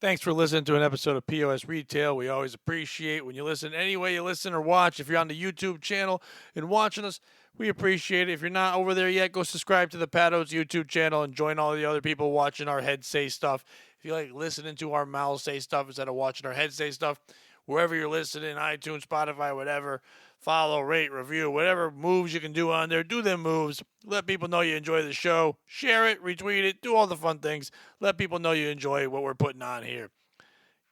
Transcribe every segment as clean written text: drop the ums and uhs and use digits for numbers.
Thanks for listening to an episode of POS Retail. We always appreciate when you listen. Any way you listen or watch, if you're on the YouTube channel and watching us, we appreciate it. If you're not over there yet, go subscribe to the Pados YouTube channel and join all the other people watching our heads say stuff. If you like listening to our mouths say stuff instead of watching our heads say stuff, wherever you're listening, iTunes, Spotify, whatever, follow, rate, review, whatever moves you can do on there, do them moves. Let people know you enjoy the show. Share it, retweet it, do all the fun things. Let people know you enjoy what we're putting on here.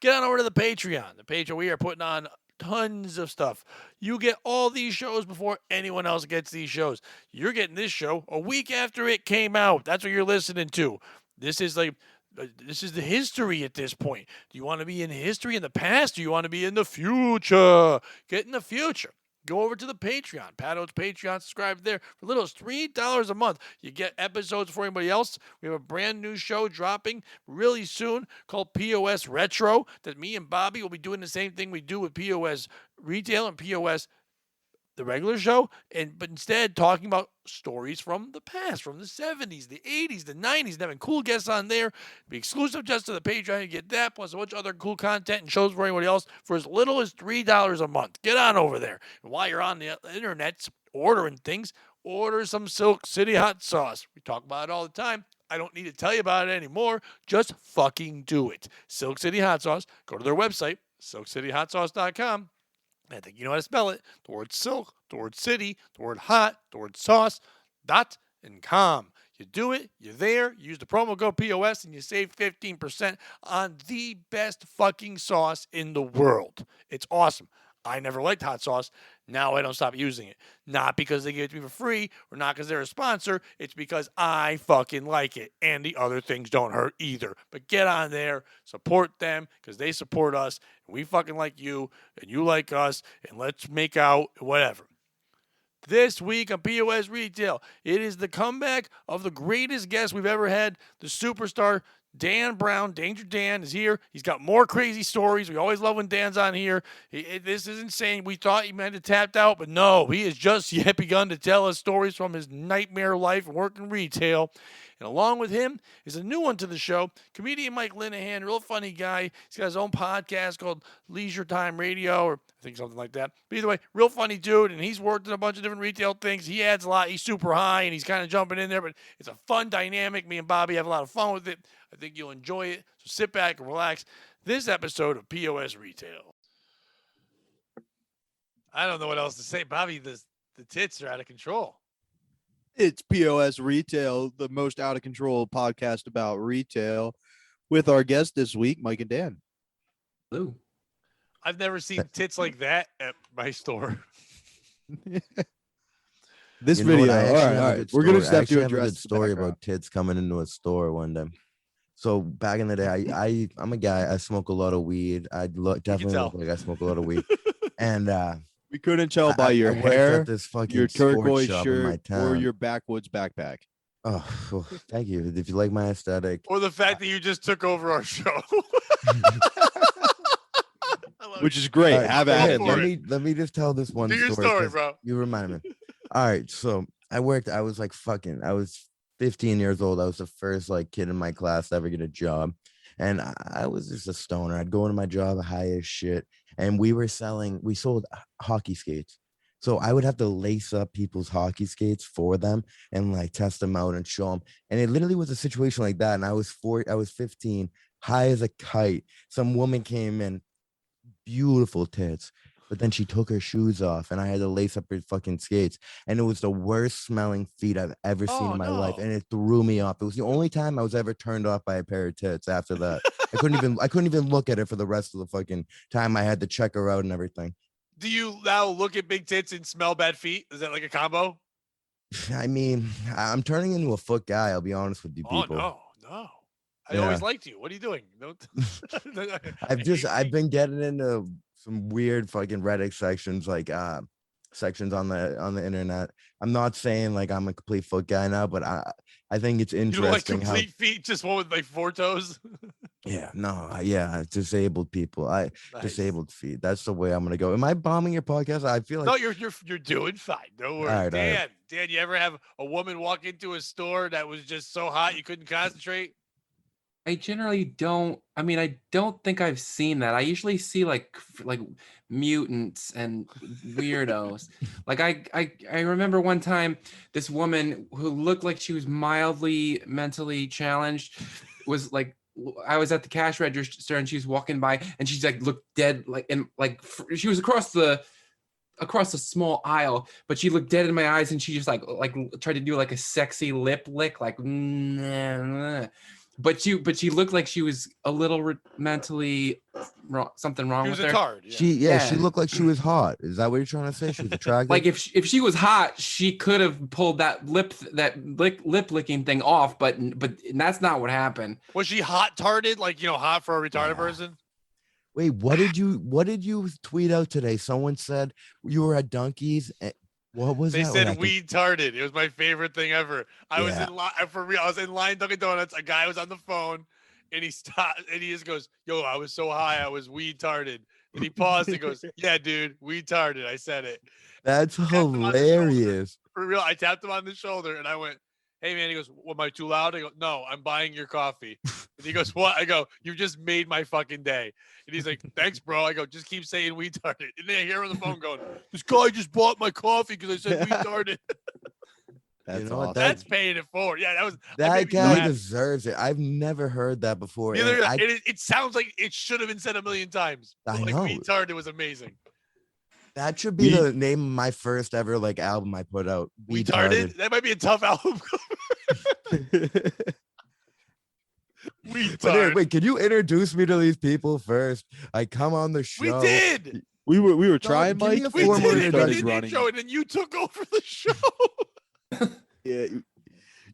Get on over to the Patreon. The Patreon, we are putting on tons of stuff. You get all these shows before anyone else gets these shows. You're getting this show a week after it came out. That's what you're listening to. This is the history at this point. Do you want to be in history in the past? Do you want to be in the future? Get in the future. Go over to the Patreon. Pado's Patreon. Subscribe there. For little as $3 a month, you get episodes for anybody else. We have a brand new show dropping really soon called POS Retro that me and Bobby will be doing the same thing we do with POS Retail and POS the regular show, but instead talking about stories from the past, from the 70s, the 80s, the 90s, and having cool guests on there. Be exclusive just to the Patreon. You get that, plus a bunch of other cool content and shows for anybody else for as little as $3 a month. Get on over there. And while you're on the internet ordering things, order some Silk City hot sauce. We talk about it all the time. I don't need to tell you about it anymore. Just fucking do it. Silk City hot sauce. Go to their website, silkcityhotsauce.com. I think you know how to spell it. The word silk, the word city, the word hot, the word sauce, .com. You do it, you're there, you use the promo code POS, and you save 15% on the best fucking sauce in the world. It's awesome. I never liked hot sauce. Now I don't stop using it. Not because they give it to me for free or not because they're a sponsor. It's because I fucking like it. And the other things don't hurt either. But get on there, support them because they support us. And we fucking like you and you like us. And let's make out whatever. This week on POS Retail, it is the comeback of the greatest guest we've ever had, the superstar Dan Brown. Danger Dan is here. He's got more crazy stories. We always love when Dan's on here. This is insane. We thought he might have tapped out, but no, he has just yet begun to tell us stories from his nightmare life working retail. And along with him is a new one to the show, comedian Mike Linehan, real funny guy. He's got his own podcast called Leisure Time Radio, or I think something like that. But either way, real funny dude, and he's worked in a bunch of different retail things. He adds a lot. He's super high, and he's kind of jumping in there, but it's a fun dynamic. Me and Bobby have a lot of fun with it. I think you'll enjoy it. So sit back and relax. This episode of POS Retail. I don't know what else to say. Bobby, the tits are out of control. It's POS Retail, the most out of control podcast about retail, with our guest this week, Mike and Dan. Hello. I've never seen tits like that at my store. This video, all right. We're gonna step to a address good story about tits coming into a store one day. So back in the day, I'm a guy. I smoke a lot of weed. Definitely look like I smoke a lot of weed, and we couldn't tell by your hair, this fucking your turquoise shirt, or your backwoods backpack. Oh, well, thank you. If you like my aesthetic, or the fact that you just took over our show, which is great. Have at it. Let me just tell this one Do your story, bro. You remind me. All right, so I was 15 years old. I was the first kid in my class to ever get a job. And I was just a stoner. I'd go into my job high as shit. And we sold hockey skates. So I would have to lace up people's hockey skates for them and test them out and show them. And it literally was a situation like that. And I was 15, high as a kite. Some woman came in, beautiful tits. But then she took her shoes off and I had to lace up her fucking skates. And it was the worst smelling feet I've ever seen in my life. And it threw me off. It was the only time I was ever turned off by a pair of tits after that. I couldn't even look at her for the rest of the fucking time. I had to check her out and everything. Do you now look at big tits and smell bad feet? Is that like a combo? I mean, I'm turning into a foot guy. I'll be honest with you people. Oh, no. I always liked you. What are you doing? I've been getting into some weird fucking Reddit sections, sections on the internet. I'm not saying I'm a complete foot guy now, but I think it's interesting. You complete feet, just one with 4 toes. Disabled people. Nice. Disabled feet. That's the way I'm gonna go. Am I bombing your podcast? I feel like no, you're doing fine. Don't worry. Right, Dan, you ever have a woman walk into a store that was just so hot you couldn't concentrate? I generally don't. I mean, I don't think I've seen that. I usually see like mutants and weirdos. Like I remember one time this woman who looked like she was mildly mentally challenged was like I was at the cash register and she was walking by and she's like looked dead like and like she was across a small aisle, but she looked dead in my eyes and she just like tried to do like a sexy lip lick, like nah, nah. But she looked like she was a little mentally wrong, something wrong She with was a her. tard. Yeah. She looked like she was hot. Is that what you're trying to say? She was attractive. Like if she was hot, she could have pulled that lip licking thing off, but that's not what happened. Was she hot tarded? Like, hot for a retarded Yeah. person? Wait, what did you tweet out today? Someone said you were at Dunkies. What was They that? said we tarded. It was my favorite thing ever. I was Yeah. in line for real. I was in line Dunkin' Donuts. A guy was on the phone, and he stopped and he just goes, "Yo, I was so high, I was weed tarded." And he paused and goes, "Yeah, dude, weed tarded." I said it That's him on the shoulder. hilarious. for real. I tapped him on the shoulder and I went, "Hey, man." He goes, "What, am I too loud?" I go, "No, I'm buying your coffee." And he goes, "What?" I go, "You just made my fucking day." And he's like, "Thanks, bro." I go, "Just keep saying we tarded." And then I hear him on the phone going, "This guy just bought my coffee because I said we tarded." That's know what, awesome. That's paying it forward. Yeah, that That made me so guy happy. deserves it. I've never heard that before. Neither and did I. I, It sounds like it should have been said a million times. I Like know. we tarded was amazing. that should be We- the name of my first ever like album I put out. We Retarded. tarded. That might be a tough album. We But here, tarded. wait, can you introduce me to these people first? I come on the show. We did. we were trying, give me Mike. a We formal did it. We started did the running. intro, and then you took over the show. Yeah,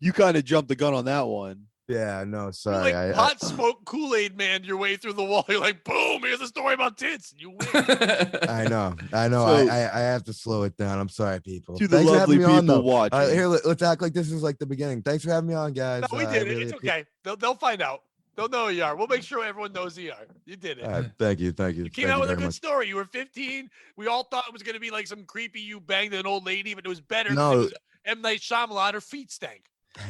you kind of jumped the gun on that one. Yeah, no, You're sorry. like hot smoke Kool-Aid man your way through the wall. You're like, boom, here's a story about tits. And you win. I know. So- I have to slow it down. I'm sorry, people. To the Thanks for lovely having me on, people though. watching. Here, let's act like this is like the beginning. Thanks for having me on, guys. No, we I did it. really It's appre- okay. They'll find out. They'll know who you are. We'll make sure everyone knows who you are. You did it. All right, thank you. You came Thank out you with a very good much. story. You were 15. We all thought it was going to be like some creepy you banged an old lady, but it was better. 'cause No. it was M. Night Shyamalan. Her feet stank.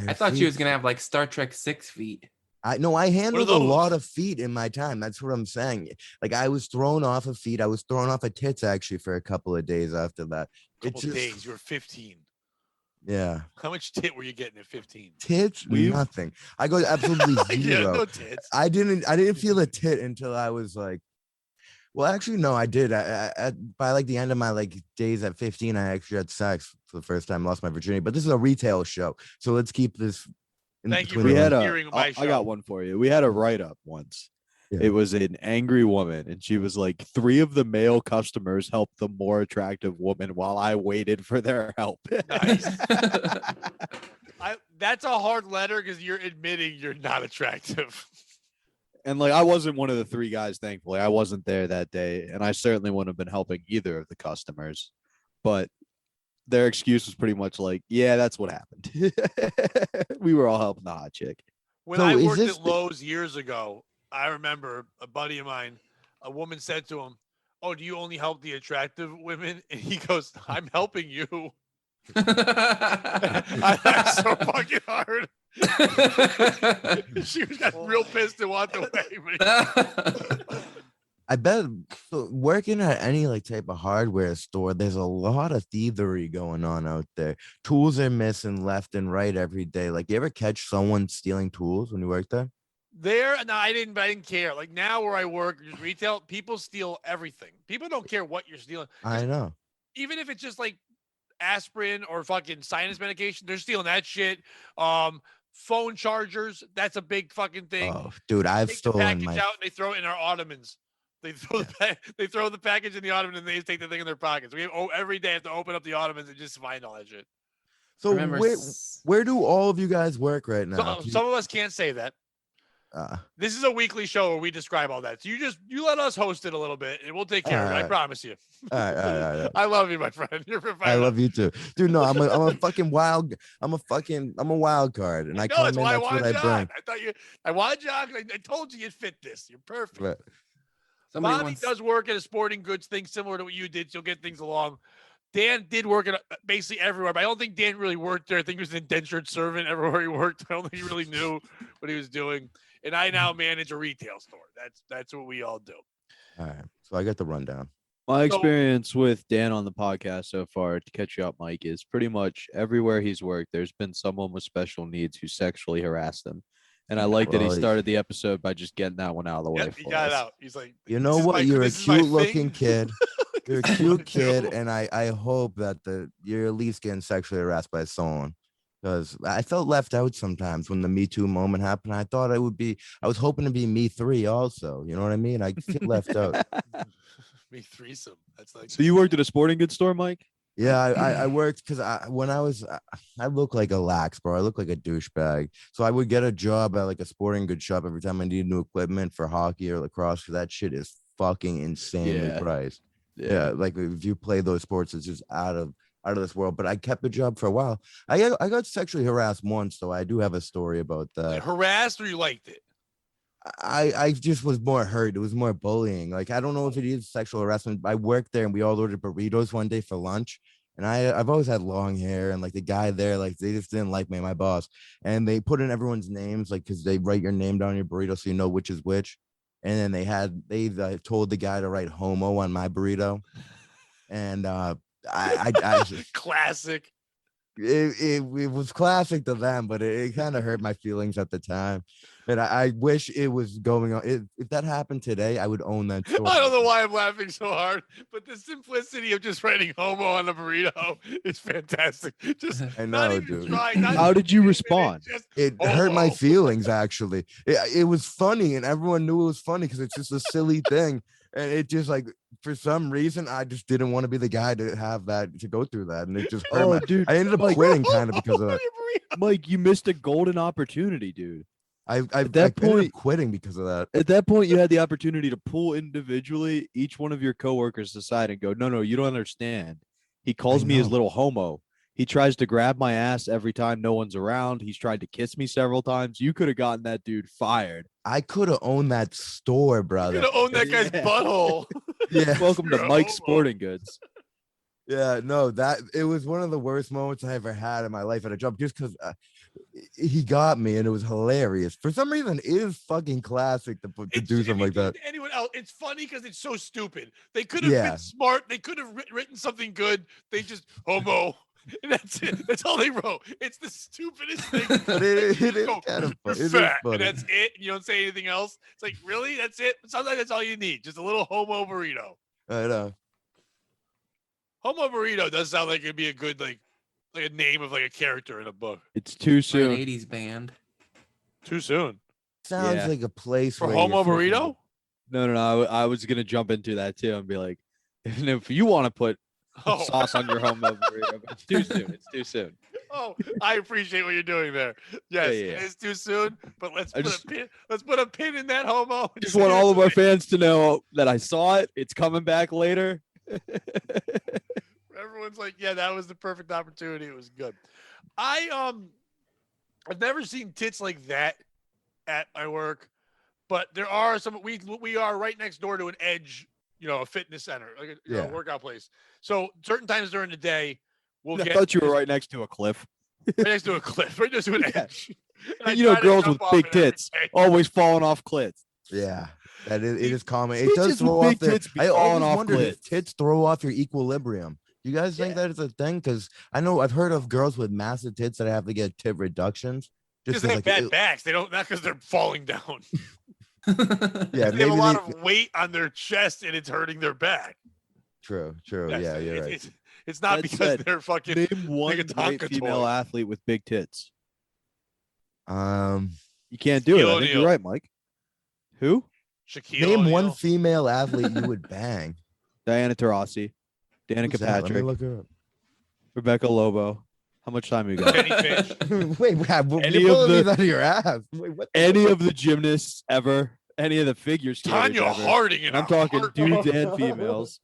I thought she was gonna have like Star Trek 6 feet. I handled a those? lot of feet in my time. That's what I'm saying. Like I was thrown off of feet. I was thrown off of tits actually for a couple of days after that. Couple days. You were 15. Yeah. How much tit were you getting at 15? Tits, We've- nothing. I go absolutely Yeah, zero. no tits. I didn't feel a tit until I was like, well, actually, no, I did. By like the end of my like days at 15, I actually had sex for the first time, lost my virginity. But this is a retail show, so let's keep this. In Thank you between for We the had lines. a. Hearing my I show. got one for you. We had a write up once. Yeah. It was an angry woman, and she was like, 3 of the male customers helped the more attractive woman while I waited for their help. Nice. That's a hard letter because you're admitting you're not attractive. And like, I wasn't one of the 3 guys, thankfully. I wasn't there that day, and I certainly wouldn't have been helping either of the customers. But their excuse was pretty much like, yeah, that's what happened. We were all helping the hot chick. When So I is worked this at the- Lowe's years ago, I remember a buddy of mine, a woman said to him, "Oh, do you only help the attractive women?" And he goes, "I'm helping you." I laughed so fucking hard. She got real pissed and walked away. But I bet so working at any like type of hardware store, there's a lot of thievery going on out there. Tools are missing left and right every day. Like, you ever catch someone stealing tools when you work there? no, I didn't care. Like now where I work, just retail, people steal everything. People don't care what you're stealing. I know. Even if it's just like aspirin or fucking sinus medication, they're stealing that shit. Phone chargers, that's a big fucking thing. Oh, dude, I've Take the stolen package my. out and they throw it in our ottomans. They throw they throw the package in the ottoman and they just take the thing in their pockets. Every day have to open up the ottomans and just find all that shit. So Remember, where do all of you guys work right now? So, Can you- some of us can't say that. This is a weekly show where we describe all that. So you let us host it a little bit and we'll take care of it. I Alright. promise you. all right. I love you, my friend. You're I love you too, dude. No, I'm a fucking wild. I'm a wild card, and I No, come that's in. why I That's what wanted I you on. bring. I wanted you on. I told you you'd fit this. You're perfect. Right. Somebody Bobby once, does work at a sporting goods thing similar to what you did, so you'll get things along. Dan did work at basically everywhere, but I don't think Dan really worked there. I think he was an indentured servant everywhere he worked. I don't think he really knew what he was doing. and I now manage a retail store. That's what we all do. All right. So I got the rundown. My experience with Dan on the podcast so far, to catch you up, Mike, is pretty much everywhere he's worked, there's been someone with special needs who sexually harassed him. And I like that he Right. started the episode by just getting that one out of the way Yep, he for got it us. out. He's like, You know "This is what? my- You're a this is my cute looking thing." kid. You're a This is cute what I kid, do. and I hope that you're at least getting sexually harassed by someone. Because I felt left out sometimes when the Me Too moment happened. I thought I was hoping to be Me 3 also. You know what I mean? I feel left out. Me threesome. That's like So you worked at a sporting goods store, Mike? Yeah, I worked because I look like a lax, bro. I look like a douchebag. So I would get a job at like a sporting goods shop every time I needed new equipment for hockey or lacrosse, because that shit is fucking insanely Yeah. priced. Yeah, like if you play those sports, it's just out of this world. But I kept the job for a while. I got sexually harassed once, so I do have a story about that. harassed or you liked it? I just was more hurt. It was more bullying. Like, I don't know if it is sexual harassment. I worked there and we all ordered burritos one day for lunch. And I've always had long hair, and like the guy there, like they just didn't like me, my boss. And they put in everyone's names, like, because they write your name down on your burrito so you know which is which. And then they told the guy to write homo on my burrito. And I just, Classic. it was classic to them, but it kind of hurt my feelings at the time. And I wish it was going on. If that happened today, I would own that store. I don't know why I'm laughing so hard, but the simplicity of just writing homo on a burrito is fantastic. Just I not know, even dude. trying. not How even did you thinking, respond? just It hurt my homo. feelings, actually. It was funny, and everyone knew it was funny because it's just a silly thing. And it just, like, for some reason, I just didn't want to be the guy to have that, to go through that. And it just hurt Oh, my, dude, I ended up quitting kind of because of that. Mike, you missed a golden opportunity, dude. I that ended up point- quitting because of that. At that point, you had the opportunity to pull individually each one of your coworkers aside and go, no, you don't understand. He calls me his know. little homo. He tries to grab my ass every time no one's around. He's tried to kiss me several times. You could have gotten that dude fired. I could have owned that store, You're brother. gonna own that guy's Yeah. butthole. Yeah. Welcome to You're a Mike's homo. Sporting Goods. Yeah, no, that it was one of the worst moments I ever had in my life at a job, just because he got me and it was hilarious. For some reason, it is fucking classic to do If something you like do that. it to anyone else, it's funny because it's so stupid. They could have Yeah. been smart. They could have written something good. They just homo. And that's it. That's all they wrote. It's the stupidest thing. But Like, you it is go, kind of "You're fun. It is fat," and funny. that's it. You don't say anything else. It's like, really? That's it? Sometimes that's all you need. Just a little homo burrito. I know. Homo burrito does sound like it'd be a good like a name of like a character in a book. It's too For an soon. 80s band. Too soon. Sounds Yeah. like a place For where homo you're fucking- burrito? No. I was going to jump into that too and be like, and if you want to put Oh. sauce on your homo burrito, but it's too soon. It's too soon. Oh, I appreciate what you're doing there. Yes, Yeah. it is too soon, but let's I put just- a pin. Let's put a pin in that homo. I just want all of our fans to know that I saw it. It's coming back later. Everyone's like, yeah, that was the perfect opportunity. It was good. I've never seen tits like that at my work, but there are some. We are right next door to an Edge, a fitness center, like a Yeah. workout place. So certain times during the day, we'll I get thought you were right next to a cliff. right next to a cliff, right next to an Yeah. Edge. And I And you know, try to girls jump with off big it every tits day. always falling off cliffs. Yeah, it is common. It Bitches does with throw off big their. tits be I falling always off wondered if cliffs. tits throw off your equilibrium. You guys think that is a thing? Because I know I've heard of girls with massive tits that have to get tit reductions. Because 'cause, they have like, bad it- backs. They don't, not because they're falling down. Yeah, They have maybe a lot of weight on their chest and it's hurting their back. True. Yes, Yeah, you're it- right. it's not That because said, they're fucking. Name one a great Tonka female toy. athlete with big tits. Um, You can't do it. Shaquille I think you're O'Neal. right, Mike. Who? Shaquille name one O'Neal. female athlete you would bang. Diana Taurasi, Danica Who's that? Let me Patrick, look her Rebecca Lobo. How much time we got? Penny Finch. up. Wait, Any you're of pulling the- these out of your ass. Wait, what? Any of the gymnasts ever? Any of the figure skaters Tanya ever? Harding. And I'm talking dudes and females.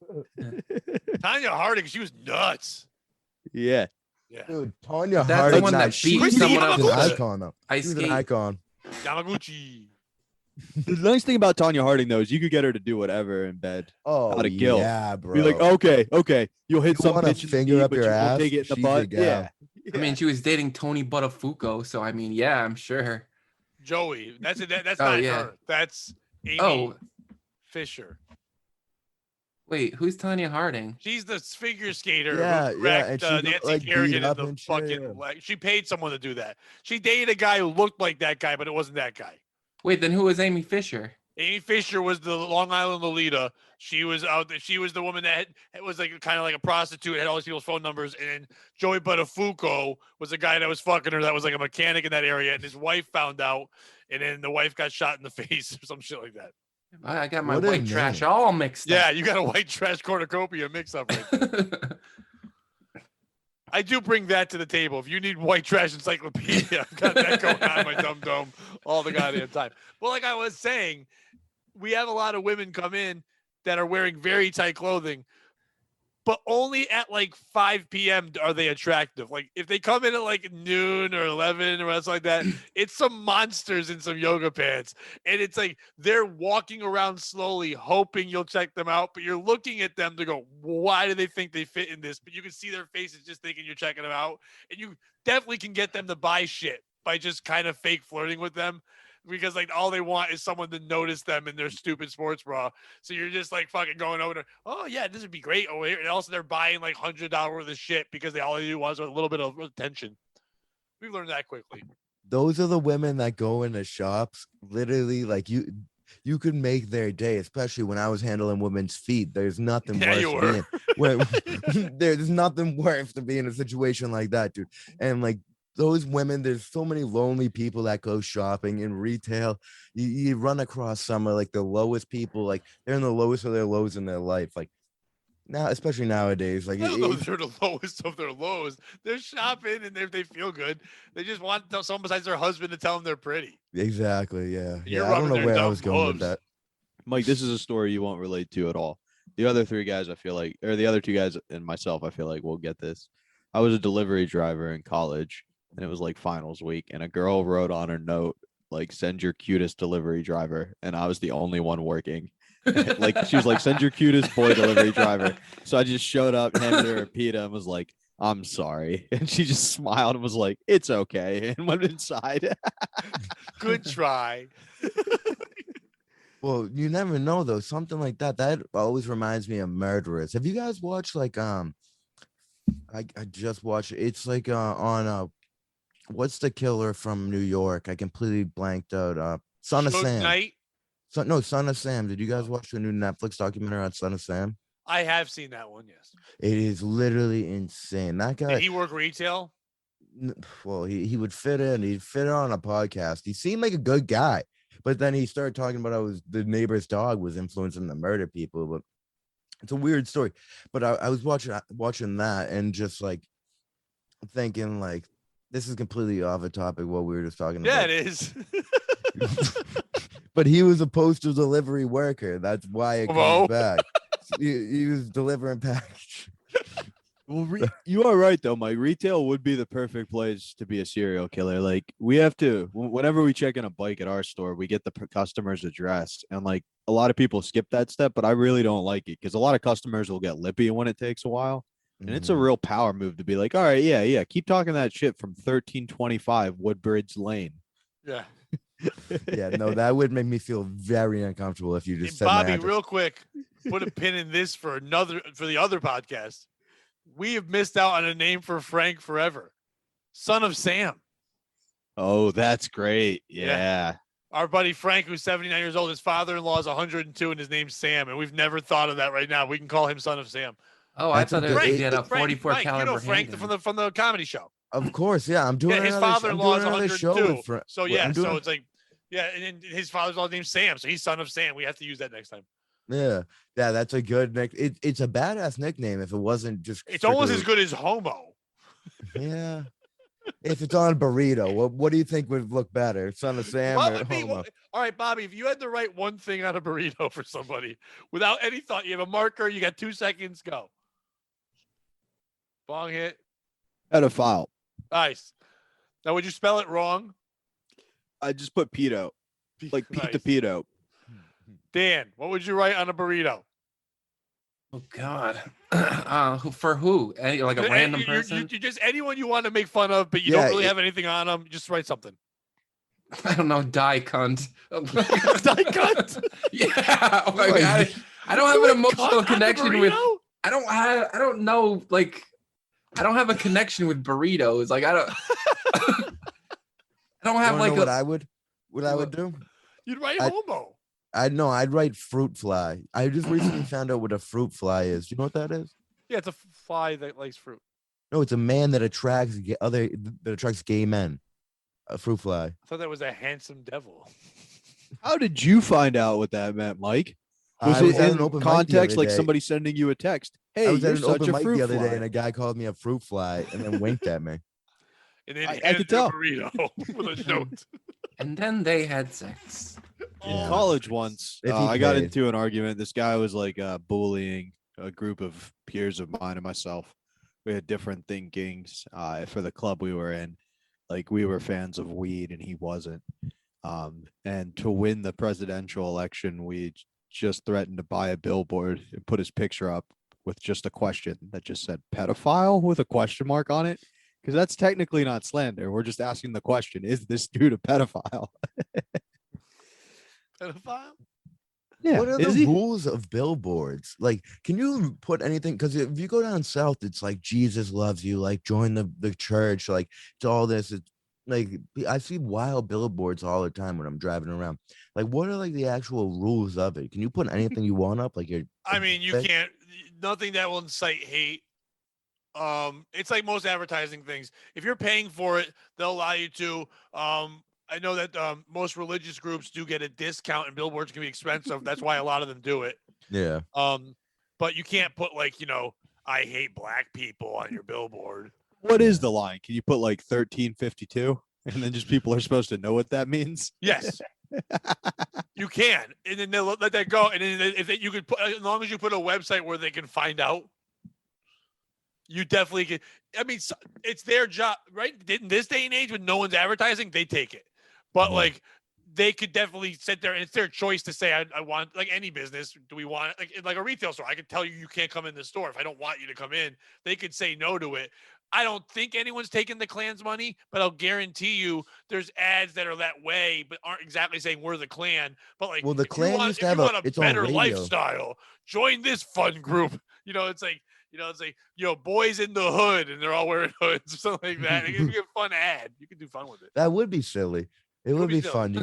Tanya Harding. She was nuts. Yeah. Yeah. Dude, Tanya That's the Harding. one that nice. beat She's someone an else. icon, though. Ice She's an skate. icon. Yamaguchi. The nice thing about Tanya Harding though is you could get her to do whatever in bed. Oh, Out of guilt. yeah, bro. Be like, okay, you'll hit You some want a bitch in the finger knee, up but your you won't ass? take it in the She's butt. your gal. Yeah. I mean, she was dating Tony Buttafuoco, so I mean, yeah, I'm sure. Joey. That's Oh, not yeah. her. That's Amy Oh, Fisher. wait, who's Tanya Harding? She's the figure skater Yeah, who yeah, cracked and she got, Nancy like, beat Kerrigan in up the and shit, fucking yeah. leg. She paid someone to do that. She dated a guy who looked like that guy, but it wasn't that guy. Wait, then who was Amy Fisher? Amy Fisher was the Long Island Lolita. She was out there. She was the woman that was like kind of like a prostitute, had all these people's phone numbers. And Joey Buttafuoco was a guy that was fucking her that was like a mechanic in that area. And his wife found out, and then the wife got shot in the face or some shit like that. I got my What a white trash name. all mixed Yeah, up. you got a white trash cornucopia mix up right there. I do bring that to the table. If you need white trash encyclopedia, I've got that going on in my dumb dome all the goddamn time. But like I was saying, we have a lot of women come in that are wearing very tight clothing, but only at like 5 p.m. are they attractive. Like if they come in at like noon or 11 or something like that, it's some monsters in some yoga pants. And it's like they're walking around slowly, hoping you'll check them out, but you're looking at them to go, why do they think they fit in this? But you can see their faces just thinking you're checking them out. And you definitely can get them to buy shit by just kind of fake flirting with them. Because like all they want is someone to notice them in their stupid sports bra. So you're just like fucking going over to, oh yeah, this would be great. Oh, and also they're buying like $100 worth of shit because all they do was a little bit of attention. We've learned that quickly. Those are the women that go into shops. Literally, like you could make their day, especially when I was handling women's feet. There's nothing Yeah, worse you to were. be in. There's nothing worse to be in a situation like that, dude. And like those women, there's so many lonely people that go shopping in retail. You run across some of like the lowest people, like they're in the lowest of their lows in their life. Like now, especially nowadays, like I don't know if they're the lowest of their lows. They're shopping and they feel good. They just want someone besides their husband to tell them they're pretty. exactly, yeah. You're Yeah, I don't rubbing know their where I dumb was going with hooves. that. Mike, this is a story you won't relate to at all. The other three guys, I feel like, or the other two guys and myself, I feel like we'll get this. I was a delivery driver in college, and it was like finals week, and a girl wrote on her note, like, send your cutest delivery driver. And I was the only one working. Like, she was like, send your cutest boy delivery driver. So I just showed up, handed her a pita, and was like, I'm sorry. And she just smiled and was like, it's okay, and went inside. Good try. Well, you never know though. Something like that always reminds me of Murderers. Have you guys watched like I just watched it's like on what's the killer from New York? I completely blanked out. Son of Suge Sam. Knight. Son of Sam. Did you guys watch the new Netflix documentary on Son of Sam? I have seen that one, yes. It is literally insane. That guy, Did he work retail? well, he would fit in. He'd fit in on a podcast. He seemed like a good guy, but then he started talking about how the neighbor's dog was influencing the murder people. But it's a weird story. But I was watching that and just like thinking like this is completely off a topic what we were just talking Yeah, about. it is. But he was a postal delivery worker. That's why it Whoa. comes back. He was delivering package. Well, you are right though, Mike. Retail would be the perfect place to be a serial killer. Like we have to, whenever we check in a bike at our store, we get the customer's address, and like a lot of people skip that step, but I really don't like it because a lot of customers will get lippy when it takes a while, and it's a real power move to be like, all right, yeah, keep talking that shit from 1325 Woodbridge Lane. Yeah. Yeah, no, that would make me feel very uncomfortable if you just And said my Bobby, address. real quick, put a pin in this for the other podcast. We have missed out on a name for Frank forever. Son of Sam. Oh, that's great. Yeah. Our buddy Frank, who's 79 years old, his father-in-law is 102, and his name's Sam. And we've never thought of that right now. We can call him Son of Sam. Oh, I That's a thought good- he had a Frank, 44 Frank, caliber you know Frank handgun. from the comedy show. Of course, yeah. I'm doing Yeah, his another, father-in-law is I'm doing another show 102. with Frank. So yeah, so it's like, yeah, and his father's-in-law named Sam, so he's Son of Sam. We have to use that next time. Yeah, that's a good nick. It's a badass nickname if it wasn't just. It's almost as strictly- good as Homo. Yeah. If it's on burrito, what do you think would look better, Son of Sam What or would be- Homo? all right, Bobby, if you had to write one thing on a burrito for somebody without any thought, you have a marker, you got 2 seconds, go. Bong hit. Pedophile. Nice. Now, would you spell it wrong? I just put pedo, like Pete the Nice. pedo. Dan, what would you write on a burrito? Oh God. For who? Like a random person? You just anyone you want to make fun of, but you Yeah, don't really have anything on them. Just write something. I don't know, die cunt. Die cunt. Yeah. Oh my Wait. God. I don't have an emotional Cunt on the connection with. burrito? I don't know. Like, I don't have a connection with burritos. Like, I don't. I don't You have wanna like know a. what I would do? You'd write I- homo. I'd write fruit fly. I just recently found out what a fruit fly is. Do you know what that is? Yeah, it's a fly that likes fruit. No, it's a man that attracts gay men. A fruit fly. I thought that was a handsome devil. How did you find out what that meant, Mike? Was I was it at an in open mic the context other like day. somebody sending you a text? Hey, I was you're at an such open a mic fruit the other fly. day, and a guy called me a fruit fly and then winked at me. And then I handed could you a tell. burrito with a note. And then they had sex. In Yeah. college once, If he I got paid. into an argument. This guy was like bullying a group of peers of mine and myself. We had different thinkings for the club we were in. Like we were fans of weed and he wasn't. And to win the presidential election, we just threatened to buy a billboard and put his picture up with just a question that just said pedophile with a question mark on it. Because that's technically not slander. We're just asking the question, is this dude a pedophile? Pedophile? Yeah. What are is the he? rules of billboards? Like, can you put anything? Because if you go down south, it's like Jesus loves you. Like, join the church. Like, it's all this. It's like I see wild billboards all the time when I'm driving around. Like, what are like the actual rules of it? Can you put anything you want up? Like, I mean, you can't. Nothing that will incite hate. It's like most advertising things. If you're paying for it, they'll allow you to. I know that most religious groups do get a discount, and billboards can be expensive. That's why a lot of them do it. Yeah. But you can't put like I hate black people on your billboard. What is the line? Can you put like 1352? And then just people are supposed to know what that means? Yes, you can, and then they'll let that go. And then if you could put, as long as you put a website where they can find out, you definitely can. I mean, it's their job, right? In this day and age, when no one's advertising, they take it. But Mhm. like, they could definitely sit there, and it's their choice to say, I want, like any business. Do we want like a retail store? I could tell you can't come in the store if I don't want you to come in. They could say no to it. I don't think anyone's taking the Klan's money, but I'll guarantee you there's ads that are that way, but aren't exactly saying we're the Klan. But like, Well, the if you Klan want, used if to have you want a its own better radio. lifestyle, join this fun group. It's like, boys in the hood, and they're all wearing hoods or something like that. It could be a fun ad. You can do fun with it. That would be silly. It would be silly. fun. You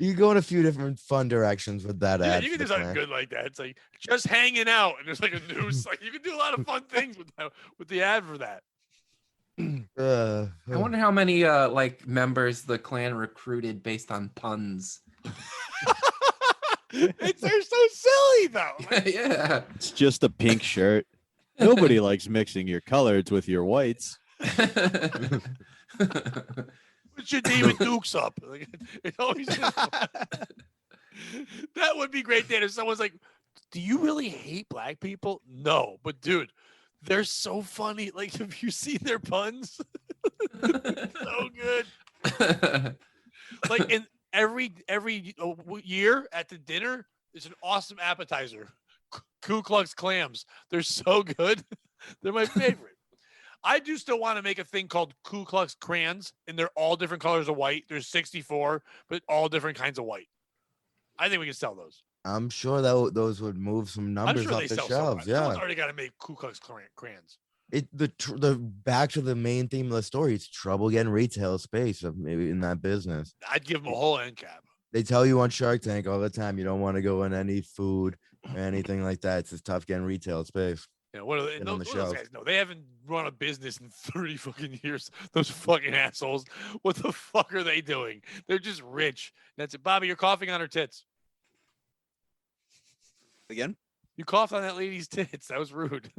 can go in a few different fun directions with that ad. You can for do the something Klan. good like that. It's like just hanging out, and there's like a news. Like you can do a lot of fun things with the ad for that. I wonder how many like members the Klan recruited based on puns. They're so silly though. Like, Yeah. It's just a pink shirt. Nobody likes mixing your colors with your whites. put your David Dukes up. Like, it always is. That would be great, Dan. If someone's like, "Do you really hate black people?" No, but dude, they're so funny. Like, have you seen their puns? So good. Like in every year at the dinner, it's an awesome appetizer. Ku Klux clams. They're so good. They're my favorite. I do still want to make a thing called Ku Klux crayons, and they're all different colors of white. There's 64, but all different kinds of white. I think we can sell those. I'm sure that those would move some I'm numbers sure off they the sell shelves. somewhere. Someone's Yeah. already got to make Ku Klux crayons. The back to the main theme of the story. It's trouble getting retail space of maybe in that business. I'd give them a whole end cap. They tell you on Shark Tank all the time you don't want to go in any food or anything like that. It's just tough getting retail space. What are they? Get on the Those shelf. guys know. They haven't run a business in 30 fucking years. Those fucking assholes. What the fuck are they doing? They're just rich. That's it. Bobby, you're coughing on her tits. Again? You coughed on that lady's tits. That was rude.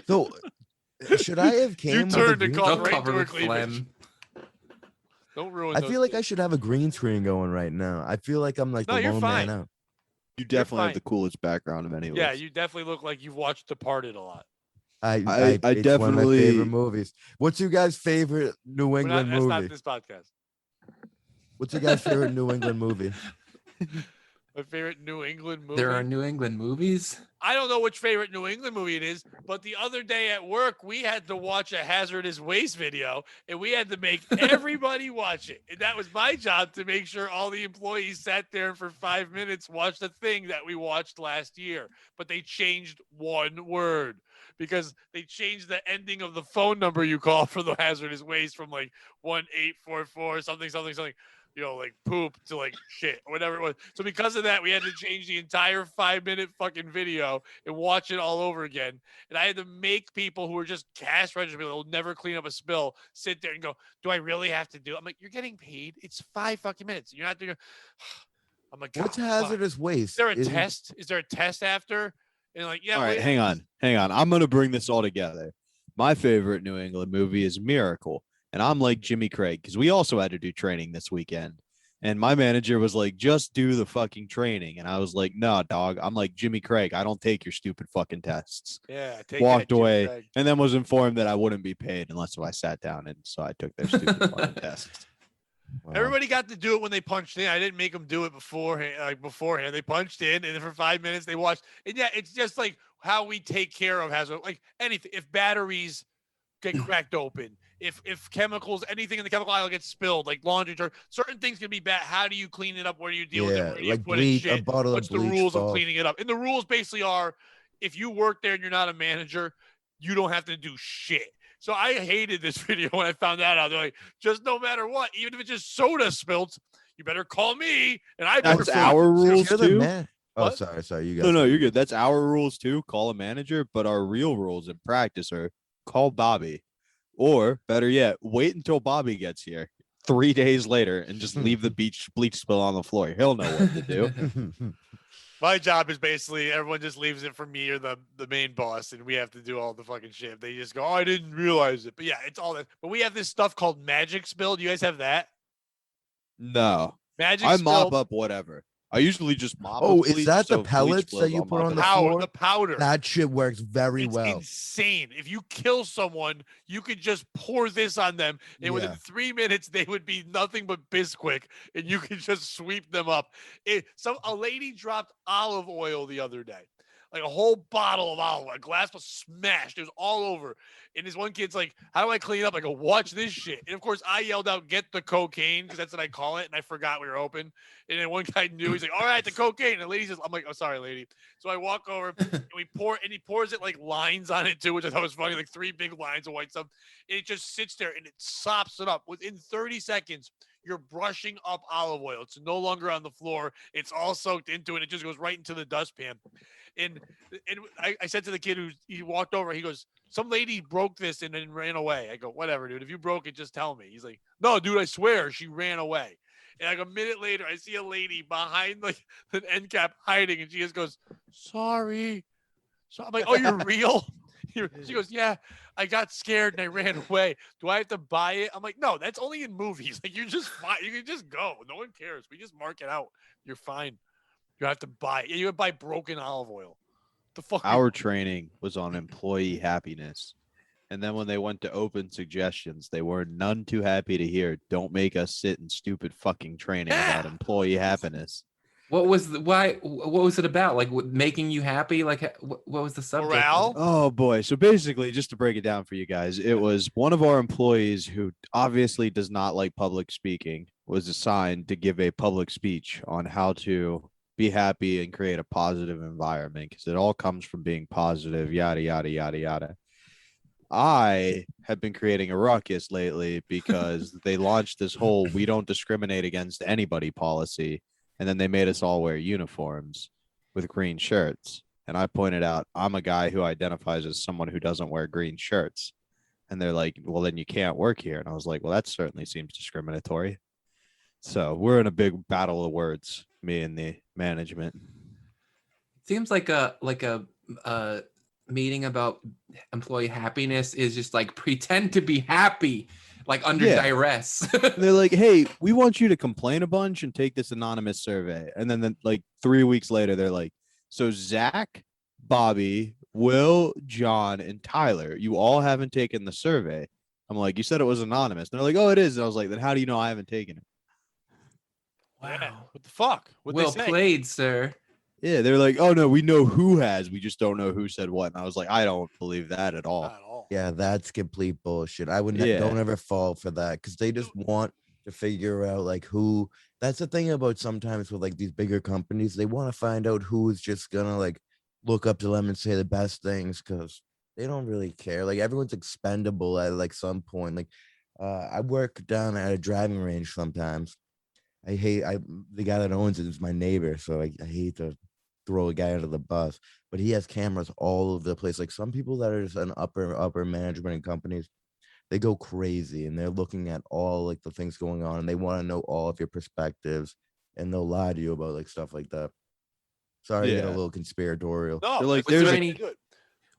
So should I have You came with a turned to green cough Don't right cover to her with cleavage. phlegm. Don't ruin I those feel like I tits. should have a green screen going right now. I feel like I'm like No, the you're lone fine. man out. You definitely have fine. the coolest background of any of Yeah, us. you definitely look like you've watched Departed a lot. I I it's one of my favorite definitely- movies. What's your guys' favorite New We're England that's movie? not this podcast. What's your guys' favorite New England movie? My favorite New England movie. There are New England movies. I don't know which favorite New England movie it is, but the other day at work, we had to watch a hazardous waste video, and we had to make everybody watch it. And that was my job, to make sure all the employees sat there and for 5 minutes watched the thing that we watched last year. But they changed one word, because they changed the ending of the phone number you call for the hazardous waste from like 1844 something something something, like poop to like shit or whatever it was. So because of that, we had to change the entire 5-minute fucking video and watch it all over again. And I had to make people who were just cash register people who'll never clean up a spill sit there and go, do I really have to do it? I'm like, you're getting paid. It's 5 fucking minutes. You're not doing. I'm like, What's God, hazardous Is waste? there a test? Is there a test after? And like, yeah. All right, wait. hang on. I'm gonna bring this all together. My favorite New England movie is Miracle, and I'm like Jimmy Craig, because we also had to do training this weekend. And my manager was like, just do the fucking training. And I was like, no, dog, I'm like Jimmy Craig. I don't take your stupid fucking tests. Yeah. Take Walked that, Jimmy away Craig. and then was informed that I wouldn't be paid unless I sat down. And so I took their stupid fucking tests. Wow. Everybody got to do it when they punched in. I didn't make them do it beforehand. They punched in, and then for 5 minutes they watched. And yeah, it's just like how we take care of hazard, like anything. If batteries get cracked open, if chemicals, anything in the chemical aisle gets spilled, like laundry detergent, certain things can be bad. How do you clean it up? Where do you deal with it? Yeah, Where do you like put in bleach, a shit? bottle What's of the bleach rules of falls. cleaning it up? And the rules basically are, if you work there and you're not a manager, you don't have to do shit. So I hated this video when I found that out. They're like, just no matter what, even if it's just soda spilled, you better call me, and I better. That's our rules You're the too. man. Oh, What? sorry. You guys. No, you're good. That's our rules too. Call a manager, but our real rules in practice are call Bobby, or better yet, wait until Bobby gets here 3 days later and just leave the bleach spill on the floor. He'll know what to do. My job is basically everyone just leaves it for me or the main boss, and we have to do all the fucking shit. They just go, oh, I didn't realize it. But yeah, it's all that. But we have this stuff called magic spill. Do you guys have that? No, Magic I spill. mop up whatever. I usually just mop. Oh, with is bleach, that so the if bleach pellets that spills, you I'll put mop on it the up. floor? The powder. That shit works very It's well. insane. If you kill someone, you could just pour this on them, and within Yeah. 3 minutes, they would be nothing but Bisquick, and you can just sweep them up. A lady dropped olive oil the other day, like a whole bottle of olive oil. A glass was smashed. It was all over. And this one kid's like, how do I clean up? I go, watch this shit. And of course, I yelled out, get the cocaine, because that's what I call it. And I forgot we were open. And then one guy knew. He's like, all right, the cocaine. And the lady says, I'm like, oh, sorry, lady. So I walk over and he pours it like lines on it too, which I thought was funny, like 3 big lines of white stuff. And it just sits there and it sops it up. Within 30 seconds, you're brushing up olive oil. It's no longer on the floor. It's all soaked into it. It just goes right into the dustpan. And I said to the kid he walked over, he goes, some lady broke this and then ran away. I go, whatever, dude. If you broke it, just tell me. He's like, no, dude, I swear she ran away. And like a minute later, I see a lady behind like an end cap hiding, and she just goes, sorry. So I'm like, oh, you're real? She goes, yeah, I got scared and I ran away. Do I have to buy it? I'm like, no, that's only in movies. Like, you're just fine. You can just go. No one cares. We just mark it out. You're fine. You have to buy it. You would buy broken olive oil. The fuck? Our training was on employee happiness. And then when they went to open suggestions, they were none too happy to hear, don't make us sit in stupid fucking training about employee happiness. What was it about? Like making you happy? Like what was the subject? Morale? Oh boy. So basically, just to break it down for you guys, it was one of our employees who obviously does not like public speaking was assigned to give a public speech on how to be happy and create a positive environment, because it all comes from being positive, yada, yada, yada, yada. I have been creating a ruckus lately because they launched this whole "we don't discriminate against anybody" policy, and then they made us all wear uniforms with green shirts. And I pointed out, I'm a guy who identifies as someone who doesn't wear green shirts. And they're like, well, then you can't work here. And I was like, well, that certainly seems discriminatory. So we're in a big battle of words, me and the management. Seems like a meeting about employee happiness is just like pretend to be happy, like under duress. And they're like, hey, we want you to complain a bunch and take this anonymous survey. And then like 3 weeks later, they're like, so Zach, Bobby, Will, John, and Tyler, you all haven't taken the survey. I'm like, you said it was anonymous. And they're like, oh, it is. And I was like, then how do you know I haven't taken it? Yeah. Wow. What the fuck? What Well they say? played, sir. Yeah, they're like, oh no, we know who has, we just don't know who said what. And I was like, I don't believe that at all. Not at all. Yeah, that's complete bullshit. I would Yeah. don't ever fall for that because they just want to figure out like who. That's the thing about sometimes with like these bigger companies, they want to find out who's just gonna like look up to them and say the best things because they don't really care. Like everyone's expendable at like some point. Like I work down at a driving range sometimes. The guy that owns it is my neighbor, so I hate to throw a guy under the bus, but he has cameras all over the place. Like some people that are just in upper management in companies, they go crazy and they're looking at all like the things going on and they want to know all of your perspectives and they'll lie to you about like stuff like that. Sorry to get a Yeah. little conspiratorial. No, They're like, that's there's really a- good.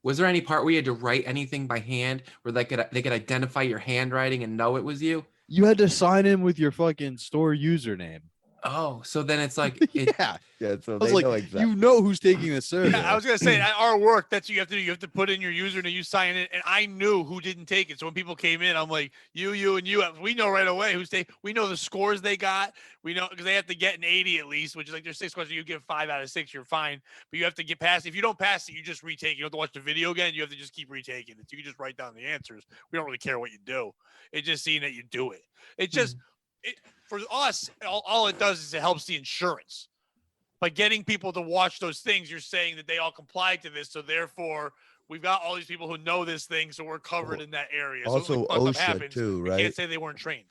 Was there any part where you had to write anything by hand where they could identify your handwriting and know it was you? You had to sign in with your fucking store username. Oh, so then it's like Yeah. Yeah, so I was they like, know exactly. you know who's taking the survey. Yeah, I was gonna say at our work, that's what you have to do. You have to put in your username, you sign in, and I knew who didn't take it. So when people came in, I'm like, you, and you. We know right away who's taking. We know the scores they got. We know because they have to get an 80 at least, which is like there's 6 questions. You get 5 out of 6, you're fine. But you have to get past. If you don't pass it, you just retake. You don't have to watch the video again. You have to just keep retaking it. So you can just write down the answers. We don't really care what you do. It's just seeing that you do it. It just for us, all it does is it helps the insurance. By getting people to watch those things, you're saying that they all comply to this. So therefore, we've got all these people who know this thing, so we're covered in that area. So Also, if fuck up OSHA happens, too, we right? can't say they weren't trained.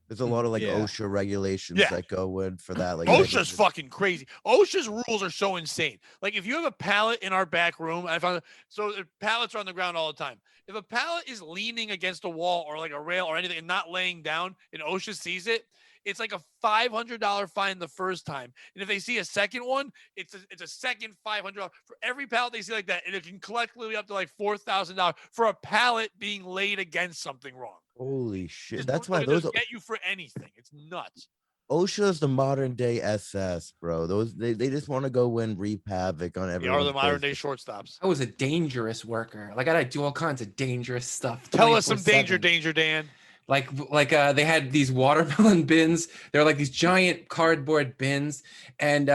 There's a lot of like Yeah. OSHA regulations Yeah. that go in for that. Like OSHA's negligence. fucking crazy. OSHA's rules are so insane. Like if you have a pallet in our back room, I found so the pallets are on the ground all the time. If a pallet is leaning against a wall or like a rail or anything and not laying down, and OSHA sees it, it's like a $500 fine the first time. And if they see a second one, it's a second $500 for every pallet they see like that, and it can collectively be up to like $4,000 for a pallet being laid against something wrong. Holy shit! Just That's look why at those this, get you for anything. It's nuts. OSHA is the modern day SS, bro. Those they just want to go in wreak havoc on They everyone. are the modern day shortstops. I was a dangerous worker. Like I had to do all kinds of dangerous stuff. Tell us some 24/7. danger, Dan. Like they had these watermelon bins. They're like these giant cardboard bins, and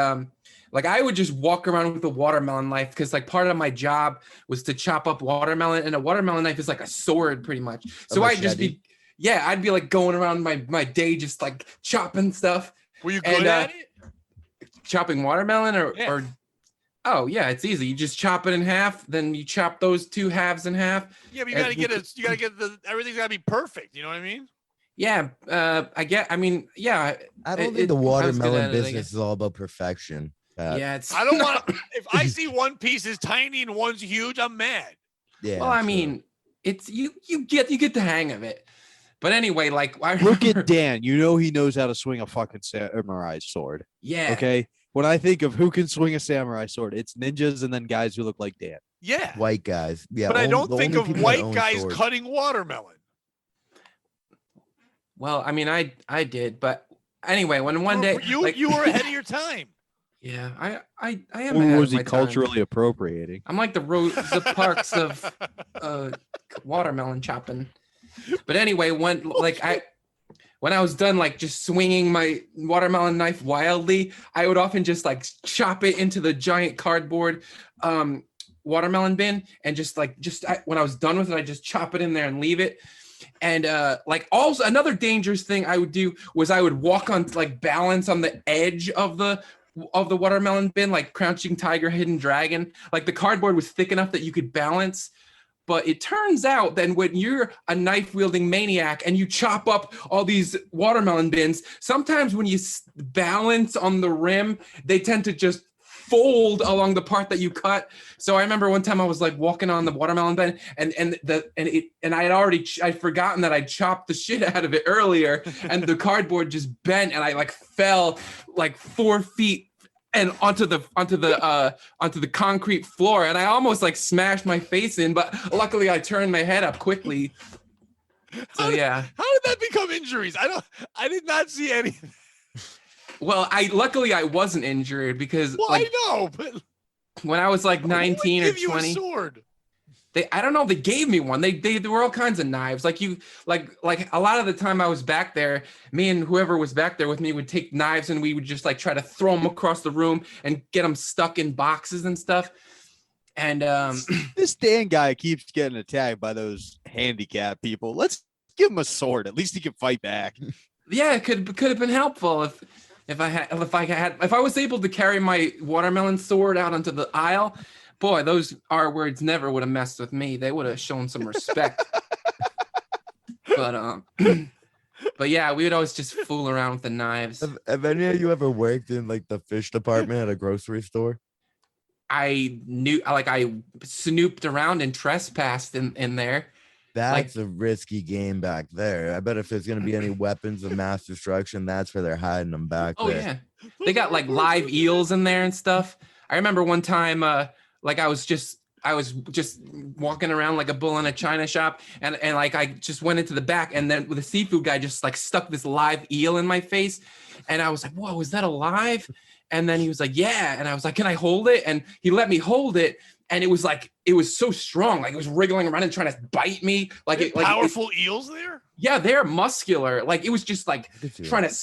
like I would just walk around with a watermelon knife because like part of my job was to chop up watermelon, and a watermelon knife is like a sword pretty much. So I'd just be, I'd be like going around my day just like chopping stuff. Were you good at it? Chopping watermelon or Yeah. Oh yeah, it's easy. You just chop it in half, then you chop those 2 halves in half. Yeah, but you And gotta get everything's gotta be perfect. You know what I mean? Yeah, I don't think it- the I was good watermelon at it, I business guess. is all about perfection. Pat. Yeah, it's. I don't want to. If I see one piece is tiny and one's huge, I'm mad. Yeah. Well, I true. mean, it's you get the hang of it. But anyway, like I Look remember, at Dan. You know he knows how to swing a fucking samurai sword. yeah, Okay. When I think of who can swing a samurai sword, it's ninjas and then guys who look like Dan. Yeah, white guys. Yeah, but I only- don't the think only of people that white own guys swords. cutting watermelon. Well, I mean, I did, but anyway, when one day You were ahead of your time. yeah, I am Or ahead was of he my time. culturally appropriating? I'm like the Rosa Parks of watermelon chopping. But anyway, when I was done like just swinging my watermelon knife wildly, I would often just like chop it into the giant cardboard watermelon bin and when I was done with it, I just chop it in there and leave it. And like also another dangerous thing I would do was I would walk on like balance on the edge of the watermelon bin, like Crouching Tiger, Hidden Dragon. Like the cardboard was thick enough that you could balance. But it turns out that when you're a knife wielding maniac and you chop up all these watermelon bins, sometimes when you balance on the rim, they tend to just fold along the part that you cut. So I remember one time I was like walking on the watermelon bin and I'd forgotten that I chopped the shit out of it earlier, and the cardboard just bent and I like fell like 4 feet and onto the concrete floor, and I almost like smashed my face in, but luckily I turned my head up quickly. So yeah. How did that become injuries? I did not see any. Well, luckily I wasn't injured because Well, like I know, but when I was like who would 19 or give you a 20, sword? I don't know, they gave me one. There were all kinds of knives. Like a lot of the time I was back there, me and whoever was back there with me would take knives and we would just like try to throw them across the room and get them stuck in boxes and stuff. And This Dan guy keeps getting attacked by those handicapped people. Let's give him a sword. At least he can fight back. yeah, it could have been helpful if I was able to carry my watermelon sword out onto the aisle. Boy, those R words never would have messed with me. They would have shown some respect. But yeah, we would always just fool around with the knives. Have any of you ever worked in like the fish department at a grocery store? I snooped around and trespassed in there. That's a risky game back there. I bet if there's gonna be any weapons of mass destruction, that's where they're hiding them back there. Yeah, they got like live eels in there and stuff. I remember one time, like I was just walking around like a bull in a china shop, and like I just went into the back, and then the seafood guy just like stuck this live eel in my face, and I was like, "Whoa, is that alive?" And then he was like, "Yeah," and I was like, "Can I hold it?" And he let me hold it, and it was so strong, like it was wriggling around and trying to bite me, Powerful eels there. Yeah, they're muscular. Like it was just like trying to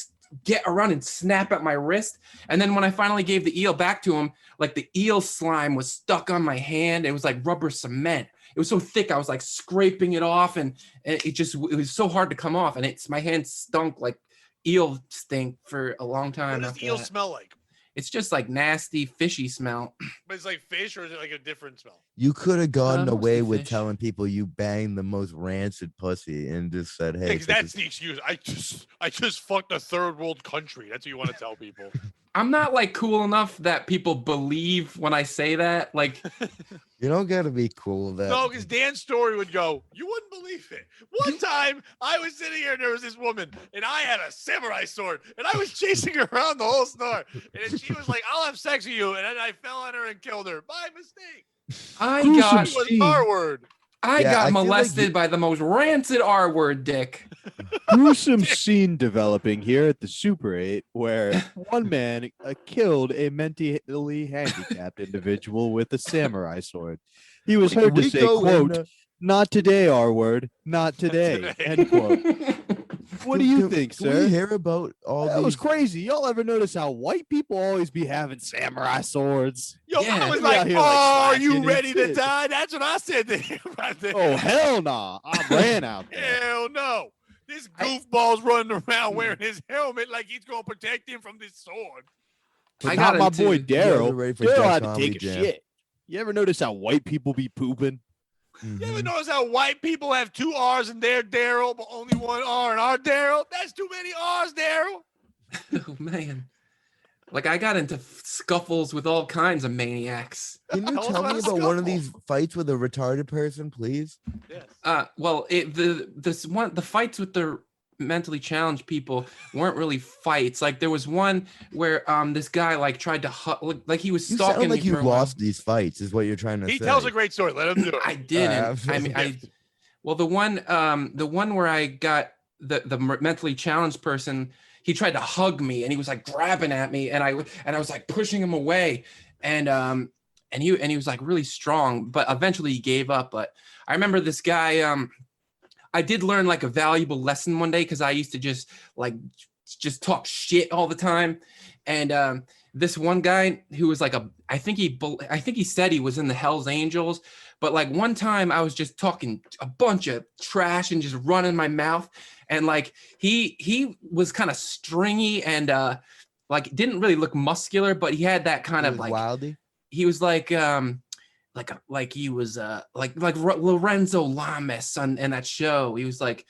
get around and snap at my wrist. And then when I finally gave the eel back to him, like the eel slime was stuck on my hand. It was like rubber cement. It was so thick. I was like scraping it off, and it was so hard to come off. And my hand stunk like eel stink for a long time. What does the eel smell like? It's just like nasty, fishy smell. But it's like fish, or is it like a different smell? You could have gotten Mostly away with fish. telling people you banged the most rancid pussy and just said, "Hey, Because that's the excuse. I just fucked a third world country. That's what you want to tell people. I'm not like cool enough that people believe when I say that. Like, you don't gotta be cool." That No, because Dan's story would go, you wouldn't believe it. One time, I was sitting here and there was this woman, and I had a samurai sword, and I was chasing her around the whole store. And then she was like, "I'll have sex with you," and then I fell on her and killed her by mistake. I It got was R word. Yeah, got I feel like molested by the most rancid R word, Dick. Gruesome scene developing here at the Super 8 where one man killed a mentally handicapped individual with a samurai sword. He was heard to We say, go in, quote, "Not today, R word, not today," end quote. What do you think, Can we sir? hear about all That was these? crazy. Y'all ever notice how white people always be having samurai swords? Yo, Yeah. I was We out like, here, like, "Oh, are slashing you and ready to shit." die?" That's what I said to him right there. Oh, hell nah. I ran out there. Hell no. This goofball's running around wearing his helmet like he's going to protect him from this sword. But I not got my into- boy You guys are Daryl. ready for Daryl Def had to Comedy take a Jam. shit. You ever notice how white people be pooping? You ever Mhm. notice how white people have two R's in their Daryl, but only one R in our Daryl? That's too many R's, Daryl. Oh man. Like I got into scuffles with all kinds of maniacs. Can you Tell us tell about me a about one of scuffle. these fights with a retarded person, please? Yes. Well, the fights with the mentally challenged people weren't really fights. Like there was one where this guy like tried to like he was You stalking sound like me you for a while. lost these fights, is what you're trying to He say. tells a great story. Let him do it. I didn't. I mean, Yeah. well, the one where I got the mentally challenged person, he tried to hug me and he was like grabbing at me, and I was like pushing him away, and he was like really strong, but eventually he gave up. But I remember this guy. I did learn like a valuable lesson one day because I used to just talk shit all the time, and this one guy who was like I think he said he was in the Hell's Angels, but like one time I was just talking a bunch of trash and just running my mouth, and like he was kind of stringy and like didn't really look muscular, but he had that kind He of was like Wildy? he was like he was like Lorenzo Lamas in that show. He was like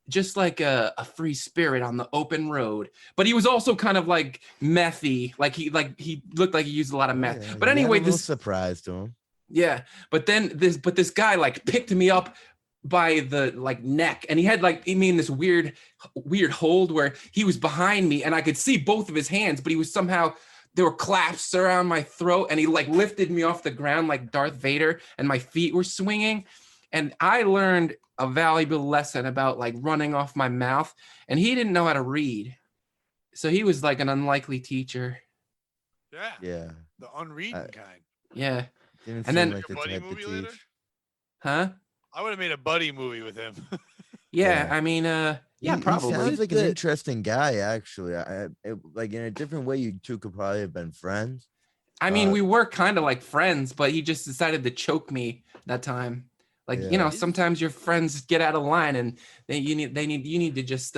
just like a free spirit on the open road, but he was also kind of like methy. Like he looked like he used a lot of meth. Yeah, But you had anyway, a little this surprise to him. yeah. But then this guy like picked me up by the like neck, and he had like this weird hold where he was behind me and I could see both of his hands, but he was somehow there were claps around my throat, and he like lifted me off the ground like Darth Vader, and my feet were swinging. And I learned a valuable lesson about like running off my mouth, and he didn't know how to read. So he was like an unlikely teacher. Yeah. Yeah. The unreading kind. Yeah. Didn't And then- seem like the Your buddy type to movie later? teach. Huh? I would have made a buddy movie with him. Yeah, Yeah. I mean, yeah, He probably. sounds like an The- interesting guy, actually. Like in a different way, you two could probably have been friends. I mean, we were kind of like friends, but he just decided to choke me that time. Like, you know, Yeah. sometimes your friends get out of line, and you need to just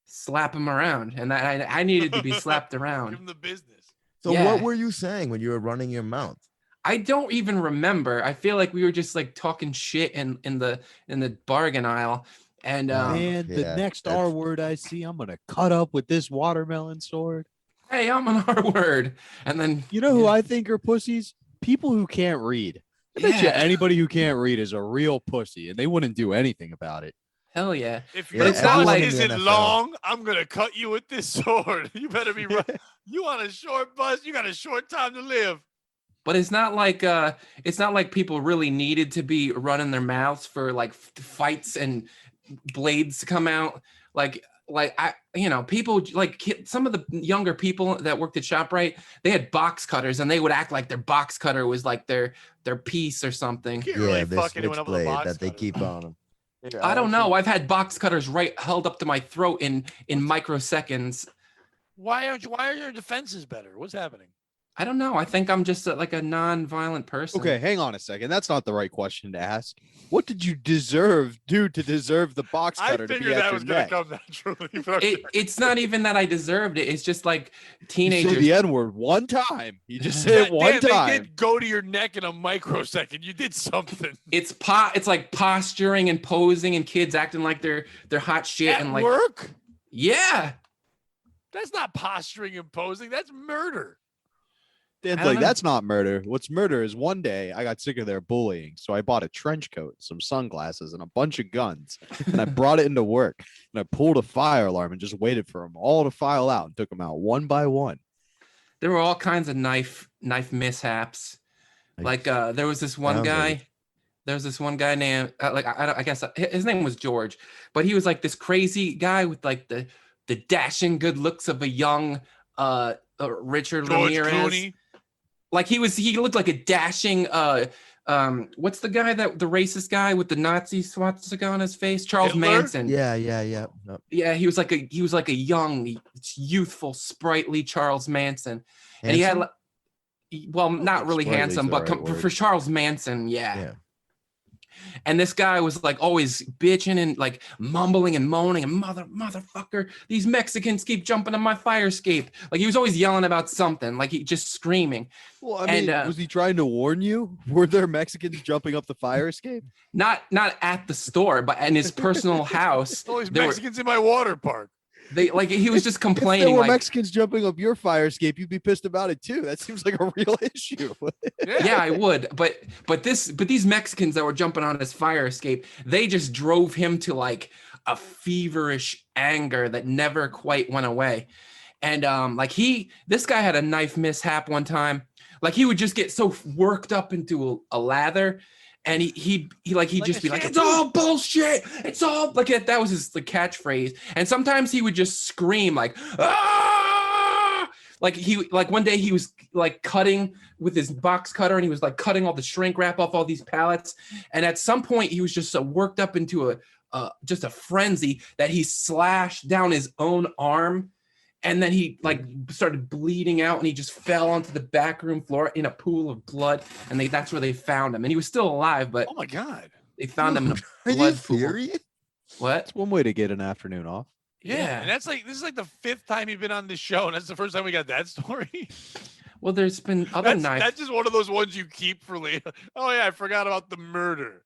slap him around, and I needed to be slapped Give around. him the business. So Yeah. what were you saying when you were running your mouth? I don't even remember. I feel like we were just like talking shit in the bargain aisle, and Man, the yeah, next that's- R word I see, I'm gonna cut up with this watermelon sword. hey, I'm an R word, and then You know who I think are pussies? People who can't read. I bet you Yeah. anybody who can't read is a real pussy, and they wouldn't do anything about it. hell yeah. If Yeah, your it's not bus like- isn't NFL. long, I'm gonna cut you with this sword. You better be right. You on a short bus? You got a short time to live. But it's not like people really needed to be running their mouths for like fights and blades to come out. Like I, you know, people like some of the younger people that worked at ShopRite, they had box cutters and they would act like their box cutter was like their piece or something. You can't Yeah, really this fuck anyone up with a switchblade box that they cutter. keep on them. I don't know. I've had box cutters held up to my throat in microseconds. Why are your defenses better? What's happening? I don't know. I think I'm just like a non-violent person. Okay, hang on a second. That's not the right question to ask. What did you do to deserve the box I cutter to be figured at that your was gonna neck? come naturally. But It's not even that I deserved it. It's just like You said teenagers. the N word one time. You just said it one They time. did go to your neck in a microsecond. You did something. It's like posturing and posing and kids acting like they're hot shit At and like work? yeah. That's not posturing and posing. That's murder. Dan's I don't like, know. that's not murder. What's murder is one day I got sick of their bullying. So I bought a trench coat, some sunglasses, and a bunch of guns. And I brought it into work. And I pulled a fire alarm and just waited for them all to file out and took them out one by one. There were all kinds of knife mishaps. Like there was this one Sounds like guy. it. There was this one guy named I guess his name was George, but he was like this crazy guy with like the dashing good looks of a young Richard George Ramirez. Clooney. Like he looked like a dashing what's the guy the racist guy with the Nazi swastika on his face? Charles Hitler? Manson. Yeah. No. Yeah, he was like a young, youthful, sprightly Charles Manson. And he had Handsome? well, not really Sprightly's handsome, the but right word. for Charles Manson, yeah. Yeah. And this guy was like always bitching and like mumbling and moaning and motherfucker, these Mexicans keep jumping on my fire escape. Like he was always yelling about something, like he just screaming. Well, I And, mean, was he trying to warn you? Were there Mexicans jumping up the fire escape? Not at the store, but in his personal house. All these there were- Mexicans in my water park. They like he was just If there complaining were like Mexicans jumping up your fire escape, you'd be pissed about it too. That seems like a real issue. yeah, I would. But these Mexicans that were jumping on his fire escape, they just drove him to like a feverish anger that never quite went away. And like this guy had a knife mishap one time. Like he would just get so worked up into a lather, and he'd just be like, "It's all bullshit. It's all," like that was his catchphrase. And sometimes he would just scream like, "Ah!" Like one day he was like cutting with his box cutter and he was like cutting all the shrink wrap off all these pallets. And at some point he was just so worked up into just a frenzy that he slashed down his own arm. And then he like started bleeding out and he just fell onto the back room floor in a pool of blood. And that's where they found him. And he was still alive, but Oh my god. they found him in Are a you blood pool. serious? What? That's one way to get an afternoon off. Yeah. And this is like the 5th time you've been on this show, and that's the first time we got that story. Well, there's been other knives. That's just one of those ones you keep for later. Oh yeah, I forgot about the murder.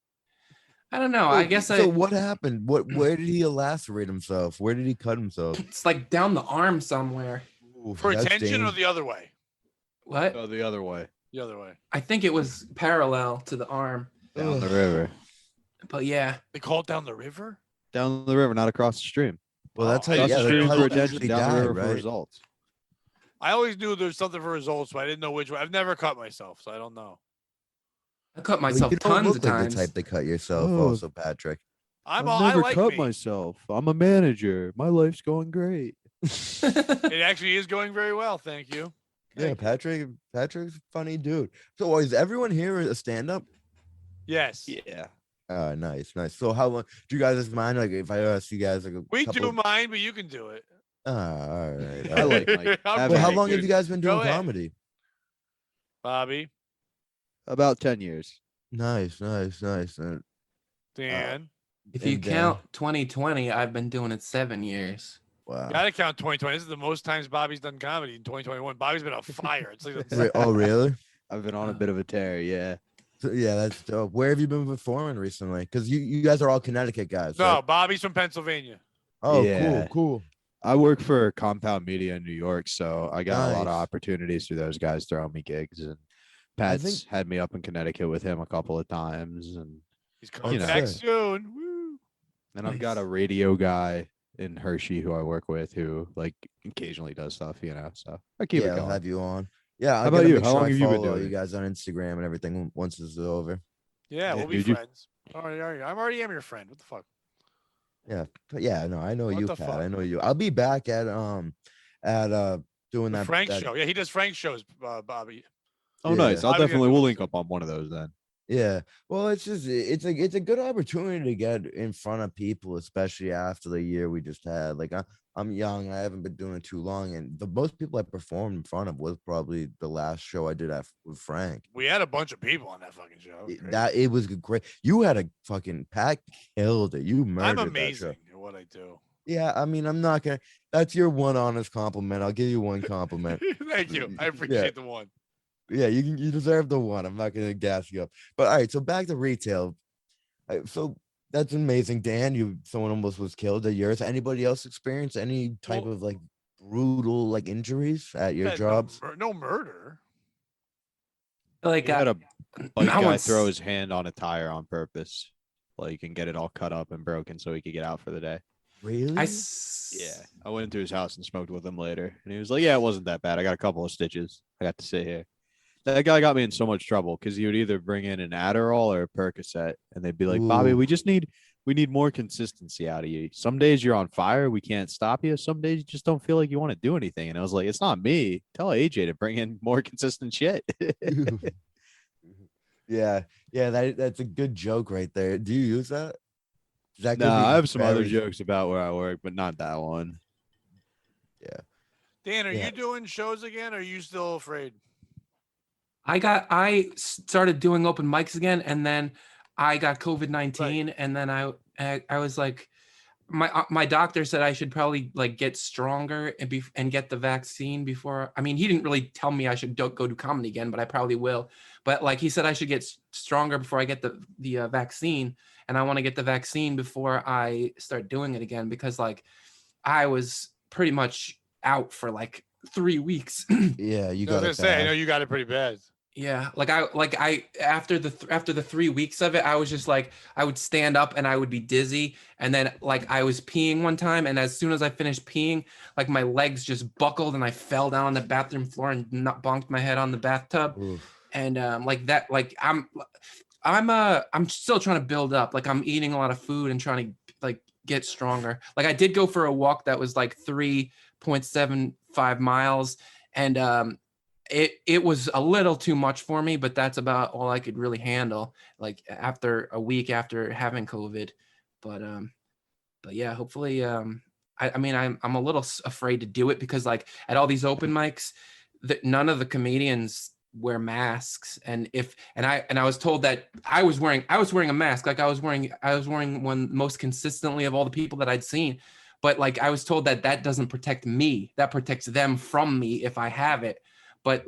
I don't know. I guess So what happened? Where did he lacerate himself? Where did he cut himself? it's like down the arm somewhere. Ooh, For that's attention or dangerous. the other way? What? Oh, the other way. The other way. I think it was parallel to the arm. Down the Ugh. river. But yeah. They call it down the river? Down the river, not across the stream. Well, that's how Across yeah, the the that's stream how for you attention, usually down die, the river for right? results. I always knew there's something for results, but I didn't know which way. I've never cut myself, so I don't know. I cut Well, myself you don't tons look of like times. the type to cut yourself, Oh. also, Patrick. I never like cut me. myself. I'm a manager. My life's going great. It actually is going very well, thank you. Yeah, Patrick's a funny dude. So is everyone here a stand-up? Yes. Yeah. Nice. So how long do you guys mind? Like if I ask you guys like a We couple do of, mine, but you can do it. all right. I like Mike. I'm Well, how kidding, long have dude. you guys been doing Go ahead. comedy? Bobby, About 10 years. Nice. Dan. If you And Dan. count 2020, I've been doing it 7 years. Wow. Gotta count 2020. This is the most times Bobby's done comedy in 2021. Bobby's been on fire. It's like Oh, really? I've been on a bit of a tear. Yeah. So, yeah, that's dope. Where have you been performing recently? Because you guys are all Connecticut guys. no, Right? Bobby's from Pennsylvania. Oh, Yeah. cool. I work for Compound Media in New York, so I got a lot of Nice. opportunities through those guys throwing me gigs. And Pat's had me up in Connecticut with him a couple of times. And He's coming Oh, back sick. soon. Woo. then I've got a radio guy in Hershey who I work with who like occasionally does stuff, So I keep it I'll going. have you on. Yeah. How about you? How long I have you been follow doing you it? guys on Instagram and everything once this is over? Yeah, we'll be Dude, you- friends. All right. I'm already am your friend. What the fuck? Yeah, but yeah, no, I know What you, the Pat. fuck? I know you. I'll be back at doing The that. Frank that- show. Yeah, he does Frank shows, Bobby. Oh, Yeah. nice. I'll Bobby's gonna definitely do we'll it link soon. up on one of those then. Yeah, well, it's a good opportunity to get in front of people, especially after the year we just had. Like I'm young, I haven't been doing it too long, and the most people I performed in front of was probably the last show I did with Frank. We had a bunch of people on that fucking show. It was great. You had a fucking Pat killed it. You murdered I'm that show. amazing at what I do. Yeah, I mean, I'm not gonna. That's your one honest compliment. I'll give you one compliment. Thank you. I appreciate the one. Yeah, you deserve the one. I'm not gonna gas you up. But all right, so back to retail. So that's amazing, Dan. Someone almost was killed at yours. Anybody else experience any type of like brutal like injuries at your Yeah, jobs? No murder. Like He had a bike I guy once- throw his hand on a tire on purpose, like and get it all cut up and broken so he could get out for the day. Really? Yeah, I went into his house and smoked with him later, and he was like, "Yeah, it wasn't that bad. I got a couple of stitches. I got to sit here." That guy got me in so much trouble because he would either bring in an Adderall or a Percocet, and they'd be like, "Bobby, Ooh. we need more consistency out of you. Some days you're on fire, we can't stop you. Some days you just don't feel like you want to do anything." And I was like, "It's not me. Tell AJ to bring in more consistent shit." Yeah, that's a good joke right there. Do you use that? That could No, be I have some other very- jokes about where I work, but not that one. Dan, are Yeah. you doing shows again? Or are you still afraid? I started doing open mics again, and then I got COVID-19, and then I was like, my doctor said I should probably like get stronger and get the vaccine before. I mean, he didn't really tell me I should go do comedy again, but I probably will. But like he said, I should get stronger before I get the vaccine, and I want to get the vaccine before I start doing it again because like I was pretty much out for like 3 weeks. Yeah, you I was got gonna it. say, I bad. know you got it pretty bad. Yeah, like I after the 3 weeks of it, I was just like I would stand up and I would be dizzy, and then like I was peeing one time, and as soon as I finished peeing, like my legs just buckled and I fell down on the bathroom floor and bonked my head on the bathtub, Oof. and like that, like I'm still trying to build up, like I'm eating a lot of food and trying to like get stronger. Like I did go for a walk that was like 3.75 miles, and it was a little too much for me, but that's about all I could really handle, like after a week after having COVID. But yeah, hopefully, I mean, I'm a little afraid to do it because like at all these open mics, none of the comedians wear masks, and I was told that I was wearing a mask, like I was wearing one most consistently of all the people that I'd seen, but like I was told that doesn't protect me, that protects them from me if I have it. But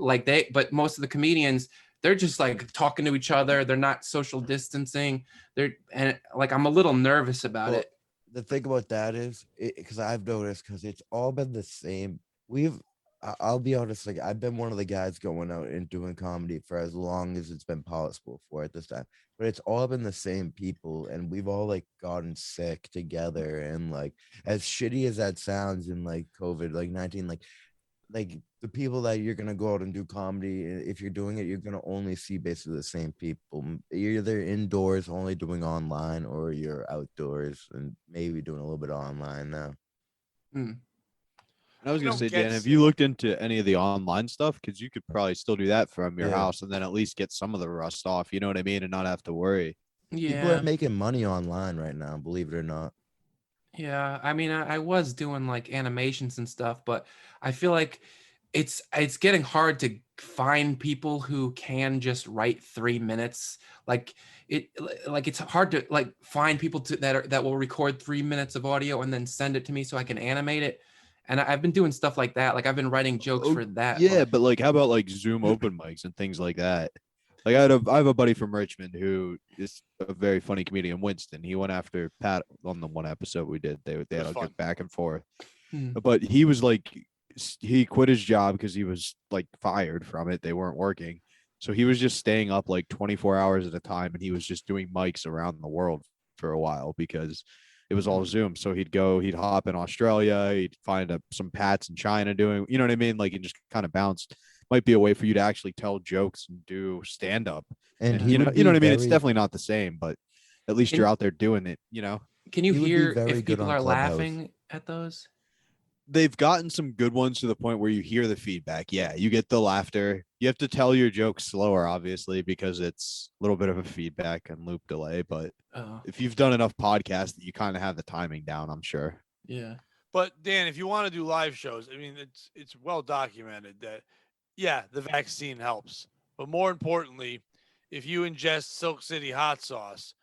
most of the comedians, they're just like talking to each other. They're not social distancing. And like, I'm a little nervous about Well, it. The thing about that is, because I've noticed, because it's all been the same. I'll be honest, like I've been one of the guys going out and doing comedy for as long as it's been possible for at this time. But it's all been the same people, and we've all like gotten sick together. And like, as shitty as that sounds, in like COVID, like 19, like the people that you're gonna go out and do comedy, if you're doing it, you're gonna only see basically the same people. You're either indoors only doing online, or you're outdoors and maybe doing a little bit of online now. And I was We gonna don't say, get Dan, have sick. you looked into any of the online stuff? Because you could probably still do that from your Yeah. house, and then at least get some of the rust off. You know what I mean, and not have to worry. People Yeah. are making money online right now, believe it or not. Yeah, I mean, I was doing like animations and stuff, but I feel like it's getting hard to find people who can just write 3 minutes. Like like it's hard to like find people that will record 3 minutes of audio and then send it to me so I can animate it. And I've been doing stuff like that. Like I've been writing jokes Oh, for that. yeah, but like, how about like Zoom open mics and things like that? Like, I have a buddy from Richmond who is a very funny comedian, Winston. He went after Pat on the one episode we did. They was had a fun. good back and forth. Hmm. But he was like, he quit his job because he was like fired from it. They weren't working. So he was just staying up like 24 hours at a time, and he was just doing mics around the world for a while because it was all Zoom. So he'd hop in Australia, he'd find some Pats in China doing, you know what I mean? Like, it just kind of bounced. Might be a way for you to actually tell jokes and do stand up. And And he you know would what I be mean? It's very- definitely not the same, but at least Can- you're out there doing it, you know? Can you He would be hear very if good people on are Clubhouse. laughing at those? They've gotten some good ones to the point where you hear the feedback. Yeah, you get the laughter. You have to tell your jokes slower, obviously, because it's a little bit of a feedback and loop delay. But Oh, if you've done enough podcasts, you kind of have the timing down, I'm sure. yeah. But Dan, if you want to do live shows, I mean, it's well documented that, yeah, the vaccine helps. But more importantly, if you ingest Silk City hot sauce,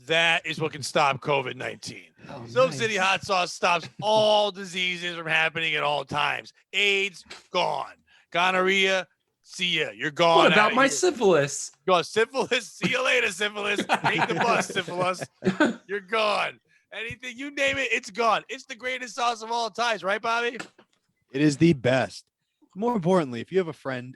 that is what can stop COVID-19. Oh, Silk City nice. hot sauce stops all diseases from happening at all times. AIDS, gone. Gonorrhea, see ya. You're gone. What about outta my here. syphilis? Go syphilis. See you later, syphilis. Take the bus, syphilis. You're gone. Anything you name it, it's gone. It's the greatest sauce of all times, right, Bobby? It is the best. More importantly, if you have a friend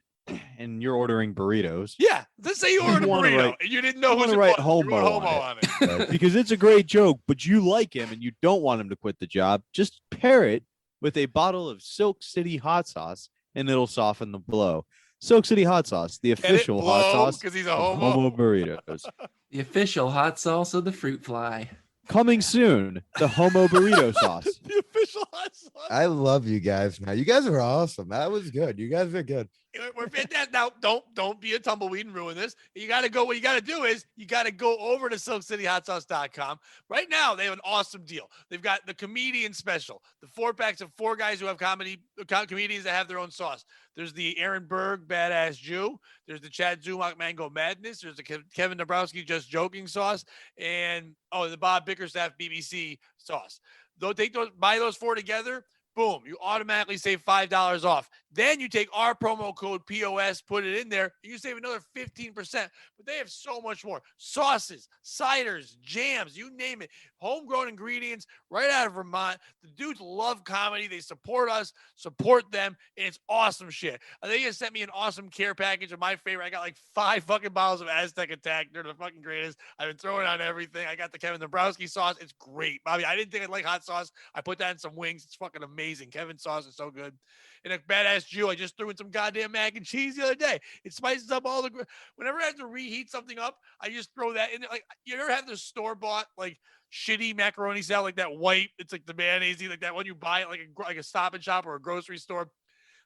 and you're ordering burritos, Yeah. Let's say you ordered a wanna burrito write- and you didn't know you who wanna it write was. You wrote homo homo on on it. because it's a great joke, but you like him and you don't want him to quit the job, just pair it with a bottle of Silk City hot sauce and it'll soften the blow. Silk City hot sauce, the Can it official hot blow sauce because he's a of homo? homo burritos. The official hot sauce of the fruit fly. Coming soon, the homo burrito sauce. The official hot sauce. I love you guys, man. You guys are awesome. That was good. You guys are good. We're fantastic. Now, don't be a tumbleweed and ruin this. You got to go. What you got to do is you got to go over to silkcityhotsauce.com. Right now, they have an awesome deal. They've got the comedian special, the 4-packs of 4 guys who have comedians that have their own sauce. There's the Aaron Berg Badass Jew. There's the Chad Zumach Mango Madness. There's the Kevin Dabrowski Just Joking sauce, and the Bob Bickerstaff BBC sauce. Buy those 4 together. Boom, you automatically save $5 off. Then you take our promo code POS, put it in there, you save another 15%. But they have so much more. Sauces, ciders, jams, you name it. Homegrown ingredients right out of Vermont. The dudes love comedy. They support us, support them, and it's awesome shit. They just sent me an awesome care package of my favorite. I got like 5 fucking bottles of Aztec Attack. They're the fucking greatest. I've been throwing on everything. I got the Kevin Dabrowski sauce. It's great. Bobby, I didn't think I'd like hot sauce. I put that in some wings. It's fucking amazing. Kevin's sauce is so good. And a Badass Jew, I just threw in some goddamn mac and cheese the other day. It spices up all the. Whenever I have to reheat something up, I just throw that in there. Like, you ever have the store bought like shitty macaroni salad, like that white? It's like the mayonnaise, like that one you buy at like a Stop and Shop or a grocery store.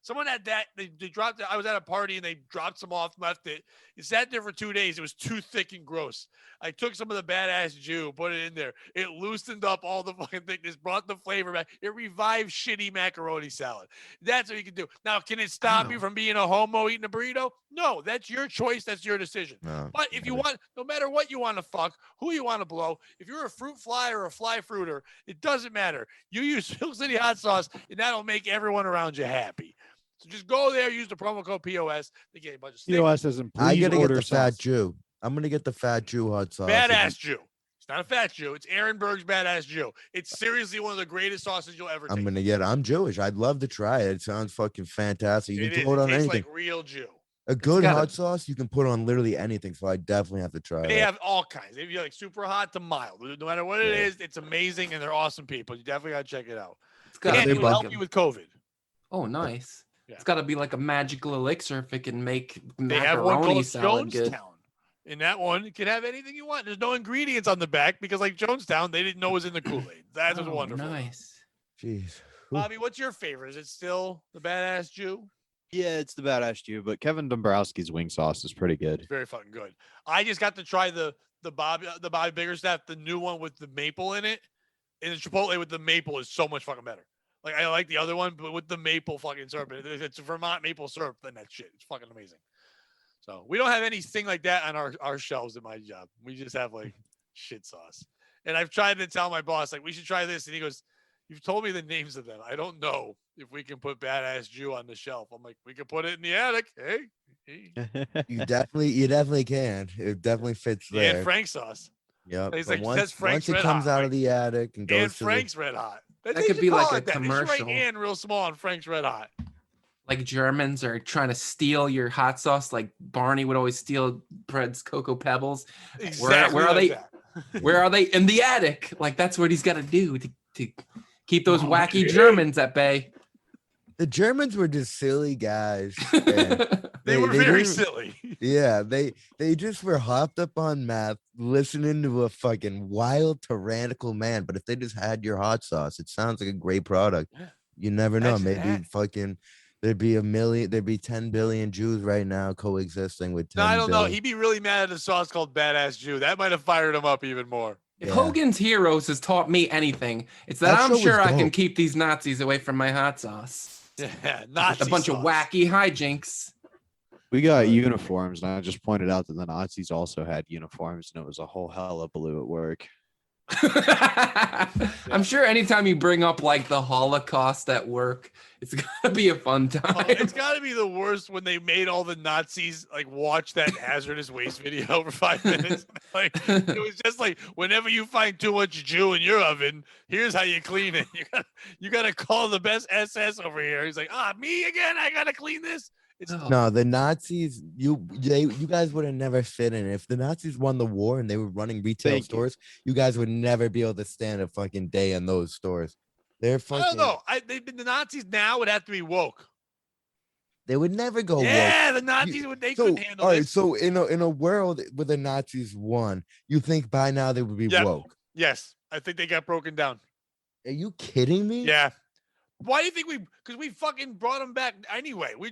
Someone had that. They dropped it. I was at a party and they dropped some off, left it. It sat there for 2 days. It was too thick and gross. I took some of the Badass Jew, put it in there. It loosened up all the fucking thickness, brought the flavor back. It revived shitty macaroni salad. That's what you can do. Now, can it stop you from being a homo eating a burrito? No, that's your choice. That's your decision. No, But if you want, no matter what you want to fuck, who you want to blow, if you're a fruit fly or a fly fruiter, it doesn't matter. You use Silk City hot sauce, and that'll make everyone around you happy. So just go there, use the promo code POS. They get a bunch of stickers. POS doesn't I please gotta get order the fat sauce. Jew. I'm gonna get the fat Jew hot sauce. Badass Jew. It's not a fat Jew. It's Aaron Berg's Badass Jew. It's seriously one of the greatest sauces you'll ever taste. I'm Jewish. I'd love to try it. It sounds fucking fantastic. You It can is. throw it on tastes anything. like real Jew. A good gotta- hot sauce you can put on literally anything. So I definitely have to try They that. have all kinds. They have like super hot to mild. No matter what it Yeah. is, it's amazing and they're awesome people. You definitely gotta check it out. It's gotta And be it'll help like you a, with COVID. oh, nice. Yeah. It's got to be like a magical elixir if it can make They have one macaroni called salad good. Jonestown. In that one, you can have anything you want. There's no ingredients on the back because, like Jonestown, they didn't know was in the Kool-Aid. That's what's Oh, wonderful. nice. Jeez. Bobby, what's your favorite? Is it still the Badass Jew? Yeah, it's the badass Jew, but Kevin Dombrowski's wing sauce is pretty good. It's very fucking good. I just got to try the Bobby Biggerstaff, the new one with the maple in it. And the Chipotle with the maple is so much fucking better. Like, I like the other one, but with the maple fucking syrup, it's Vermont maple syrup, then that shit. It's fucking amazing. So we don't have anything like that on our shelves in my job. We just have like shit sauce. And I've tried to tell my boss, like, we should try this. And he goes, you've told me the names of them. I don't know if we can put Badass Jew on the shelf. I'm like, we can put it in the attic. Hey. You definitely can. It definitely fits there. And Frank sauce. Yep. He's but like, once, says Frank's once it Red comes Hot, out right? of the attic and goes And to Frank's Red Hot. That They could should be call like it a that. They should write commercial. and real small on Frank's Red Hot. Like Germans are trying to steal your hot sauce, like Barney would always steal Fred's Cocoa Pebbles. Exactly. Where are like they? that. Where are they? In the attic. Like that's what he's got to do to keep those wacky Okay. Germans at bay. the Germans were just silly guys. and They were very didn't- silly. Yeah, they just were hopped up on meth, listening to a fucking wild tyrannical man. But if they just had your hot sauce, it sounds like a great product. Yeah. You never know. Imagine Maybe that. fucking there'd be 10 billion Jews right now coexisting with 10 No, I don't know. billion. He'd be really mad at a sauce called Badass Jew. That might have fired him up even more. If Yeah. Hogan's Heroes has taught me anything, it's that That I'm show was sure I can dope. keep these Nazis away from my hot sauce. Yeah, With Nazi a bunch of sauce. wacky hijinks. We got uniforms, and I just pointed out that the Nazis also had uniforms, and it was a whole hullabaloo at work. I'm sure anytime you bring up like the Holocaust at work, it's gonna be a fun time. Oh, it's got to be the worst when they made all the Nazis like watch that hazardous waste video for 5 minutes. Like it was just like, whenever you find too much Jew in your oven, here's how you clean it. You gotta call the best SS over here. He's like, me again? I gotta clean this. It's Oh. No, the Nazis, you guys would have never fit in. If the Nazis won the war and they were running retail Thank you. stores, you guys would never be able to stand a fucking day in those stores. They're I fucking. don't know. The Nazis now would have to be woke. They would never go woke. Yeah, the Nazis would. They So, couldn't handle all right, this. so in a world where the Nazis won, you think by now they would be Yeah. woke? Yes, I think they got broken down. Are you kidding me? Yeah. Why do you think because we fucking brought them back anyway. We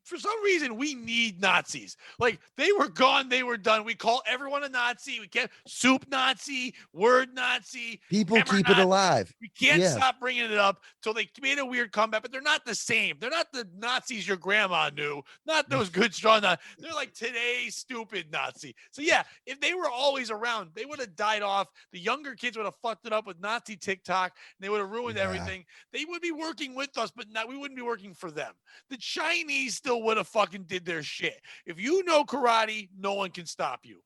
for some reason we need Nazis. Like they were gone, they were done. We call everyone a Nazi. We can't soup Nazi, word Nazi. People Hammer keep it Nazi. alive. We can't Yeah. stop bringing it up till they made a weird comeback, but they're not the same. They're not the Nazis your grandma knew. Not those good strong Nazis. They're like today's stupid Nazi. So yeah, if they were always around, they would have died off. The younger kids would have fucked it up with Nazi TikTok. And they would have ruined Yeah. everything. They would be working with us, but we wouldn't be working for them. The Chinese still would have fucking did their shit. If you know karate, no one can stop you.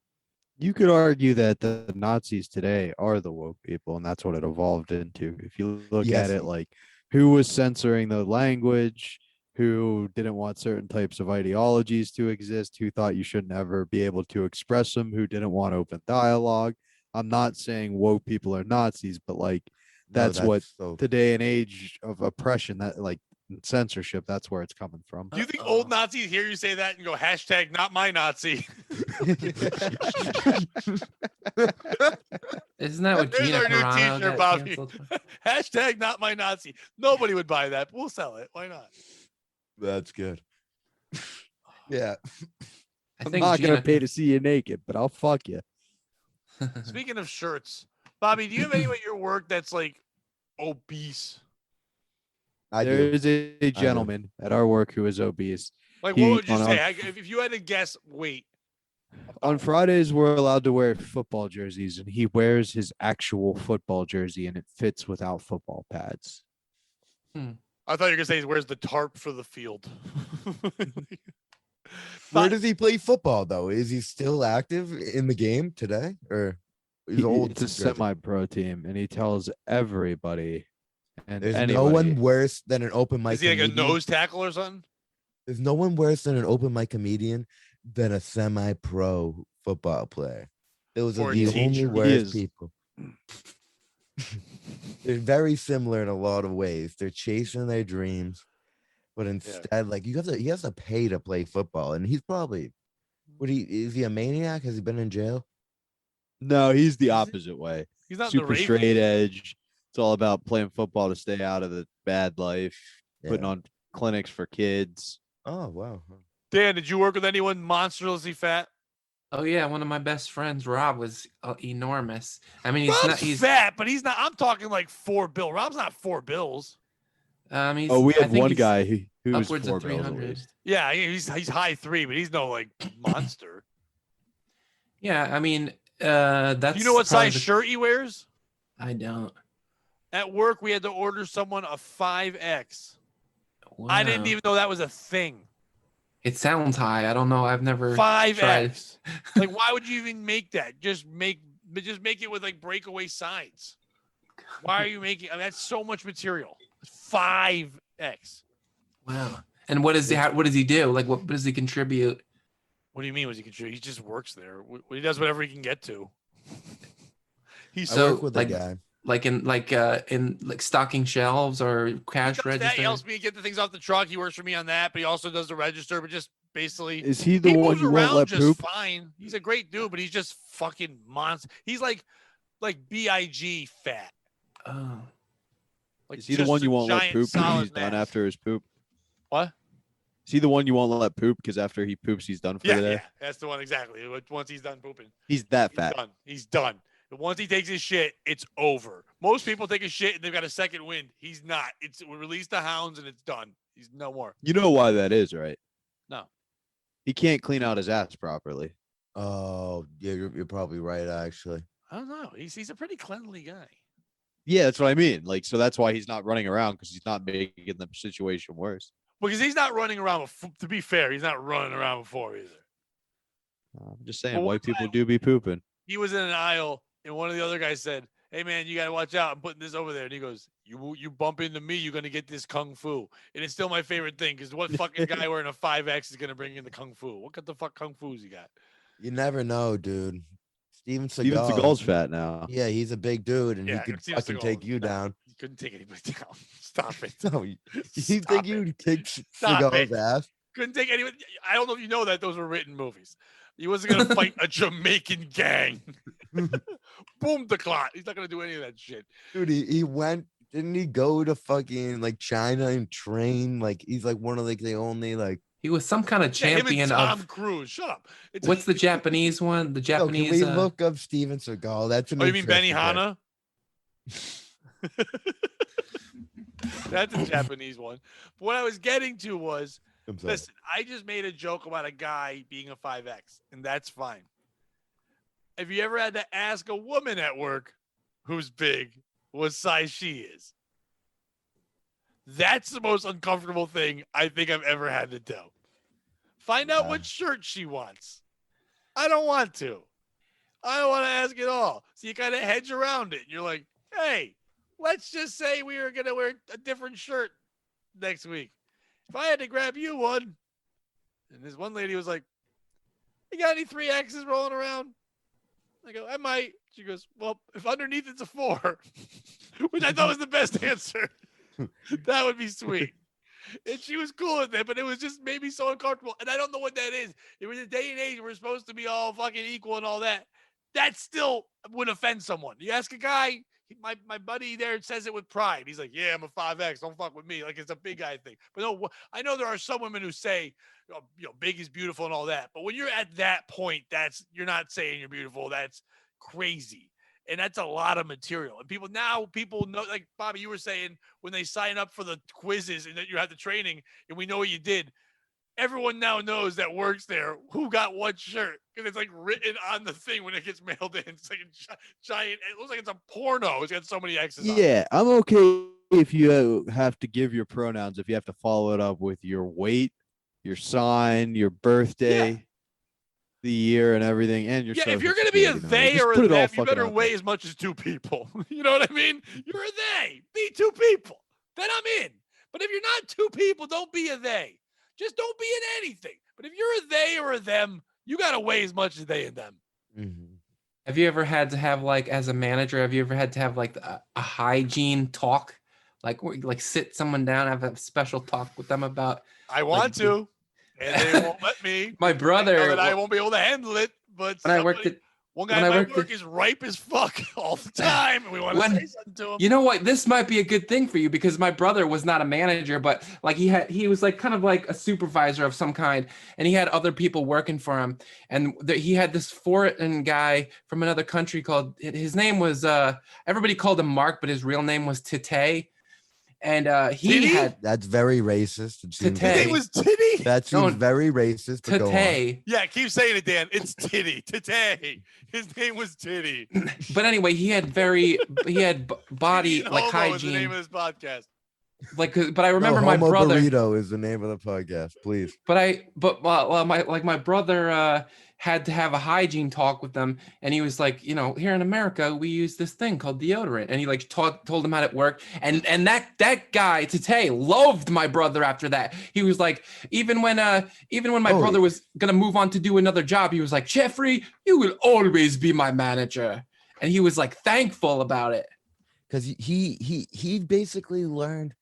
You could argue that the Nazis today are the woke people, and that's what it evolved into. If you look Yes. at it like who was censoring the language, who didn't want certain types of ideologies to exist, who thought you shouldn't ever be able to express them, who didn't want open dialogue. I'm not saying woke people are Nazis, but like No, that's what so. today and age of oppression, that like censorship, that's where it's coming from. Do you think old Nazis hear you say that and go, hashtag not my Nazi? Isn't that what There's Gina our new Carano t-shirt, got Bobby. canceled? Hashtag not my Nazi. Nobody would buy that, but we'll sell it. Why not? That's good. Yeah. I I'm think not Gina, gonna pay to see you naked, but I'll fuck you. Speaking of shirts, Bobby, do you have anyone at your work that's like obese? I There do. is a gentleman at our work who is obese. Like, He- what would you on say? our- If you had to guess, weight. On Fridays, we're allowed to wear football jerseys, and he wears his actual football jersey, and it fits without football pads. I thought you were gonna say where's the tarp for the field? Where does he play football though? Is he still active in the game today, or he's old? It's a semi-pro team, and he tells everybody. And There's anybody, no one worse than an open mic. Is he like a comedian. nose tackle or something? There's no one worse than an open mic comedian than a semi-pro football player. Those Or are a the only teacher. He worst is. people. They're very similar in a lot of ways. They're chasing their dreams, but instead, like he has to pay to play football, and he's probably. Is he a maniac? Has he been in jail? No, he's the opposite way. He's not in Super the Ravens. straight edge. It's all about playing football to stay out of the bad life, putting Yeah. on clinics for kids. Oh wow. Dan, did you work with anyone monstrously fat? Oh yeah, one of my best friends, Rob, was enormous. I mean, he's Rob's not. He's fat, but he's not. I'm talking like 4 bill. Rob's not 4 bills. he's. Oh, we I had think one he's guy who was upwards 4 of bills at 300. least. Yeah, he's high 3, but he's no like monster. Yeah, I mean, that's. Do you know what probably size shirt he wears? I don't. At work, we had to order someone a 5X. Wow. I didn't even know that was a thing. It sounds high. I don't know. I've never tried. 5X. Like, why would you even make that? Just make it with like breakaway sides. Why are you making? I mean, that's so much material. 5X. Wow. And what does he do? Like, what does he contribute? What do you mean? Was he contribute? He just works there. He does whatever he can get to. He's I So, work with like- a guy. Like in stocking shelves or cash that. register? He helps me get the things off the truck. He works for me on that, but he also does the register. But just basically, Is he the he one moves you won't around let just poop? fine. He's a great dude, but he's just fucking monster. He's like Big fat. Oh. Like Is he the just one you a won't let giant poop because solid he's done mass. after his poop? What? Is he the one you won't let poop because after he poops, he's done for Yeah, the day? yeah, that's the one exactly. Once he's done pooping, He's that he's fat. done. He's done. And once he takes his shit, it's over. Most people take a shit and they've got a second wind. He's not. We release the hounds and it's done. He's no more. You know why that is, right? No. He can't clean out his ass properly. Oh, yeah, you're probably right, actually. I don't know. He's a pretty cleanly guy. Yeah, that's what I mean. Like, so that's why he's not running around because he's not making the situation worse. Because he's not running around. To be fair, he's not running around before either. I'm just saying, Well, white people do be pooping. He was in an aisle, and one of the other guys said, "Hey man, you gotta watch out. I'm putting this over there." And he goes, "You bump into me, you're gonna get this kung fu." And it's still my favorite thing because what fucking guy wearing a 5X is gonna bring in the kung fu? What the fuck kung fu's he got? You never know, dude. Steven Steven Seagal. Seagal's fat now. Yeah, he's a big dude, and Yeah, he could Steven fucking Seagal take is you not- down. He couldn't take anybody down. Stop it. No, you Stop think it. you'd kick Stop Seagal's it. ass? Couldn't take anybody. I don't know if you know that those were written movies. He wasn't gonna fight a Jamaican gang. Boom the clot. He's not gonna do any of that shit. Dude, he went. Didn't he go to fucking like China and train? Like he's like one of like the only like. He was some kind of Yeah, him and champion Tom of. Cruise. Shut up. It's What's the Japanese one? The Yo, can Japanese. we look up Steven Seagal? That's an. Oh, you mean Benny interesting Hanna? That's a Japanese one. But what I was getting to was, I'm sorry. listen, I just made a joke about a guy being a 5X, and that's fine. Have you ever had to ask a woman at work who's big what size she is? That's the most uncomfortable thing I think I've ever had to do. Find out Yeah. what shirt she wants. I don't want to. I don't want to ask at all. So you kind of hedge around it. You're like, hey, let's just say we were going to wear a different shirt next week. If I had to grab you one, and this one lady was like, you got any 3Xs rolling around? I go, I might. She goes, well, if underneath it's a 4, which I thought was the best answer, that would be sweet. And she was cool with it, but it was just made me so uncomfortable. And I don't know what that is. It was a day and age where we're supposed to be all fucking equal and all that. That still would offend someone. You ask a guy, my buddy there says it with pride. He's like, yeah, I'm a 5X. Don't fuck with me. Like it's a big guy thing. But no, I know there are some women who say, big is beautiful and all that. But when you're at that point, you're not saying you're beautiful. That's crazy. And that's a lot of material. And people know, like Bobby, you were saying, when they sign up for the quizzes and that you have the training and we know what you did, everyone now knows that works there who got what shirt because it's like written on the thing when it gets mailed in. It's like a giant, it looks like it's a porno. It's got so many X's on it. Yeah, I'm okay if you have to give your pronouns, if you have to follow it up with your weight, your sign, your birthday, the year and everything, and your Yeah, if social you're going to be a security number. they Just or a put it all them, you fucking better out weigh there. as much as 2 people. You know what I mean? You're a they. Be 2 people. Then I'm in. But if you're not 2 people, don't be a they. Just don't be in anything. But if you're a they or a them, you got to weigh as much as they and them. Mhm. Have you ever had to have like, as a manager, have you ever had to have like a hygiene talk? Like sit someone down, have a special talk with them about. I want to, and they won't let me. My Know brother, that I won't be able to handle it. But when I worked at One guy When at I my worked work is ripe as fuck all the time, and we want to When- say something to him. You know what? This might be a good thing for you because my brother was not a manager, but like he was like kind of like a supervisor of some kind, and he had other people working for him. And he had this foreign guy from another country called his name was everybody called him Mark, but his real name was Tite. And he Titty? had That's very racist. It seems His Titty. name was Titty. that seems No, very racist. But go on. Tite. Yeah, keep saying it, Dan. It's Titty. Titty. His name was Titty. But anyway, he had body Titty and like Homo is the name hygiene. of this podcast. Like, but I remember No, my Homo brother. Burrito is the name of the podcast. Please. My brother had to have a hygiene talk with them, and he was like, you know, here in America we use this thing called deodorant, and he like told him how it worked, and that guy Tate loved my brother after that. He was like, even when my Oh, brother was gonna move on to do another job, he was like, Jeffrey, you will always be my manager, and he was like thankful about it. Because he basically learned.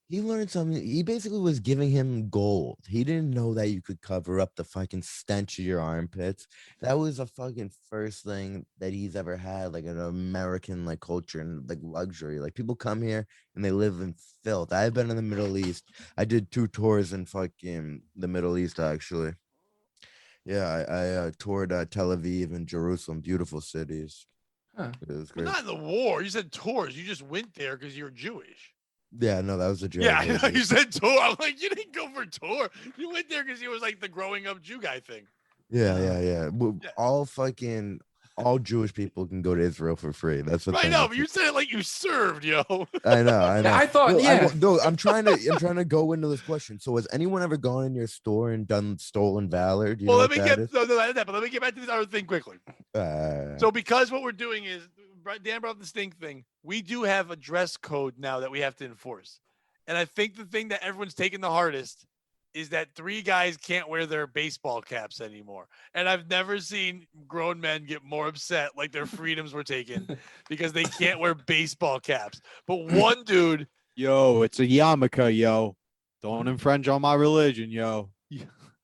He learned something. He basically was giving him gold. He didn't know that you could cover up the fucking stench of your armpits. That was a fucking first thing that he's ever had, like an American like culture and like luxury. Like people come here and they live in filth. I've been in the Middle East. I did 2 tours in fucking the Middle East actually. Yeah, I toured Tel Aviv and Jerusalem, beautiful cities. Huh. It was But great. not in the war. You said tours. You just went there because you're Jewish. Yeah, no, that was a joke. Yeah, I It was know. a- You said tour. I'm like, you didn't go for tour. You went there because it was like the growing up Jew guy thing. Yeah. Yeah. All Jewish people can go to Israel for free. That's the I thing. know, but you said it like you served, yo. I know. I thought, yeah. I'm trying to go into this question. So, has anyone ever gone in your store and done stolen valor? Do you Well, know let what me that get is? no, but let me get back to this other thing quickly. So, because what we're doing is Dan brought up the stink thing. We do have a dress code now that we have to enforce, and I think the thing that everyone's taking the hardest is that 3 guys can't wear their baseball caps anymore. And I've never seen grown men get more upset like their freedoms were taken because they can't wear baseball caps. But one dude, Yo, it's a yarmulke, yo. Don't infringe on my religion, yo.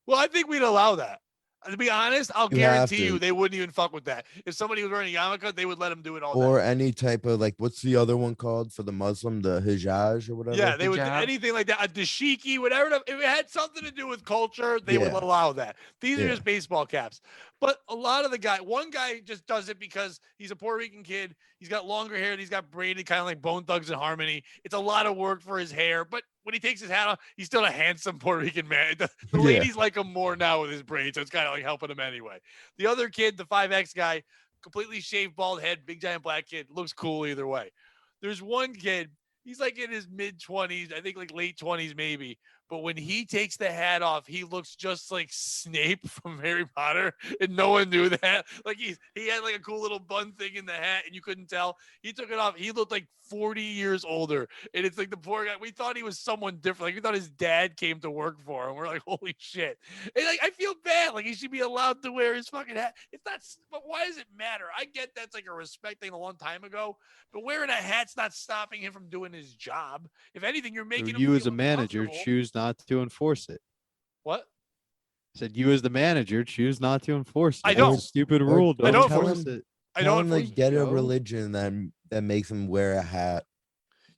well, I think we'd allow that. To be honest, I'll You have guarantee you to. they wouldn't even fuck with that. If somebody was wearing a yarmulke, they would let him do it all day. Or any type of like, what's the other one called for the Muslim? The hijaj or whatever. Yeah, they would do Hijab. anything like that. A dashiki, whatever. If it had something to do with culture, they would Yeah. allow that. These are Yeah. just baseball caps. But a lot of one guy just does it because he's a Puerto Rican kid. He's got longer hair. And he's got braided, kind of like Bone Thugs and Harmony. It's a lot of work for his hair. But when he takes his hat off, he's still a handsome Puerto Rican man. The Yeah. ladies like him more now with his braids, so it's kind of like helping him anyway. The other kid, the 5X guy, completely shaved bald head, big giant black kid, looks cool either way. There's one kid, he's like in his mid-20s, I think like late 20s maybe. But when he takes the hat off, he looks just like Snape from Harry Potter, and no one knew that. Like he had like a cool little bun thing in the hat, and you couldn't tell. He took it off. He looked like 40 years older, and it's like the poor guy. We thought he was someone different. Like we thought his dad came to work for him. We're like, holy shit! And like I feel bad. Like he should be allowed to wear his fucking hat. It's not. But why does it matter? I get that's like a respect thing a long time ago, but wearing a hat's not stopping him from doing his job. If anything, you're making him You as a feel manager uncomfortable. choose not to enforce it. What? I said you as the manager choose not to enforce it. I It's don't. a stupid Or rule. I don't tell enforce him- it. I Tell don't. him to enforce- get a yo. religion that makes him wear a hat.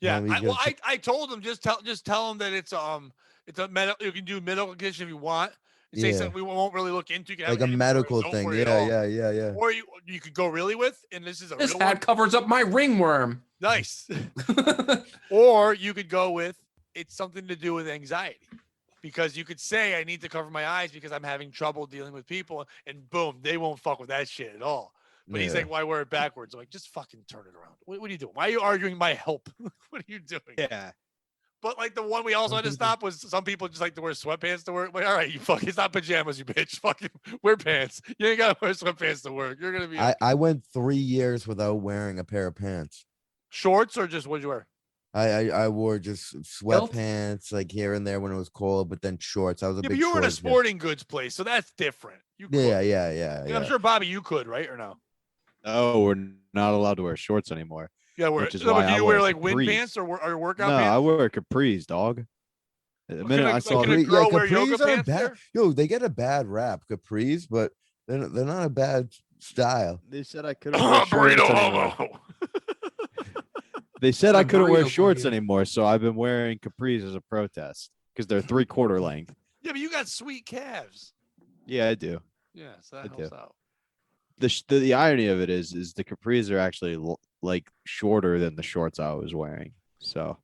Yeah. Now he's gonna I told him just tell him that it's a medical. You can do medical condition if you want. Say Yeah. something we won't really look into. You can have Like a it, medical don't thing. worry at all. Yeah. Or you could go really with, and this is a This real hat one. covers up my ringworm. Nice. Or you could go with it's something to do with anxiety. Because you could say, I need to cover my eyes because I'm having trouble dealing with people. And boom, they won't fuck with that shit at all. But he's Yeah. like, why wear it backwards? I'm like, just fucking turn it around. What are you doing? Why are you arguing my help? What are you doing? Yeah. But like the one we also had to stop was some people just like to wear sweatpants to work. Like, all right, you fuck, it's not pajamas, you bitch. Fucking wear pants. You ain't gotta wear sweatpants to work. You're gonna be I went 3 years without wearing a pair of pants. shorts or just what'd you wear? I wore just sweatpants like here and there when it was cold, but then shorts. I was a Yeah, big but you were in a shorts guy. sporting goods place, so that's different. You could. Yeah. And I'm sure Bobby, you could, right? Or no? No, we're not allowed to wear shorts anymore. Yeah, wear Which is no, but why do I you wear wear like wind capris. pants or workout No, I pants? wear capris, dog. The minute I saw can a the girl wear yoga capris aren't pants bad. there? Yo, they get a bad rap, capris, but they're not a bad style. They said I couldn't wear shorts Burrito anymore. homo. They said I A couldn't wear burrito shorts burrito. anymore, so I've been wearing capris as a protest because they're 3/4 length. Yeah, but you got sweet calves. Yeah, I do. Yeah, so I that helps do. out. The irony of it is the capris are actually like shorter than the shorts I was wearing. So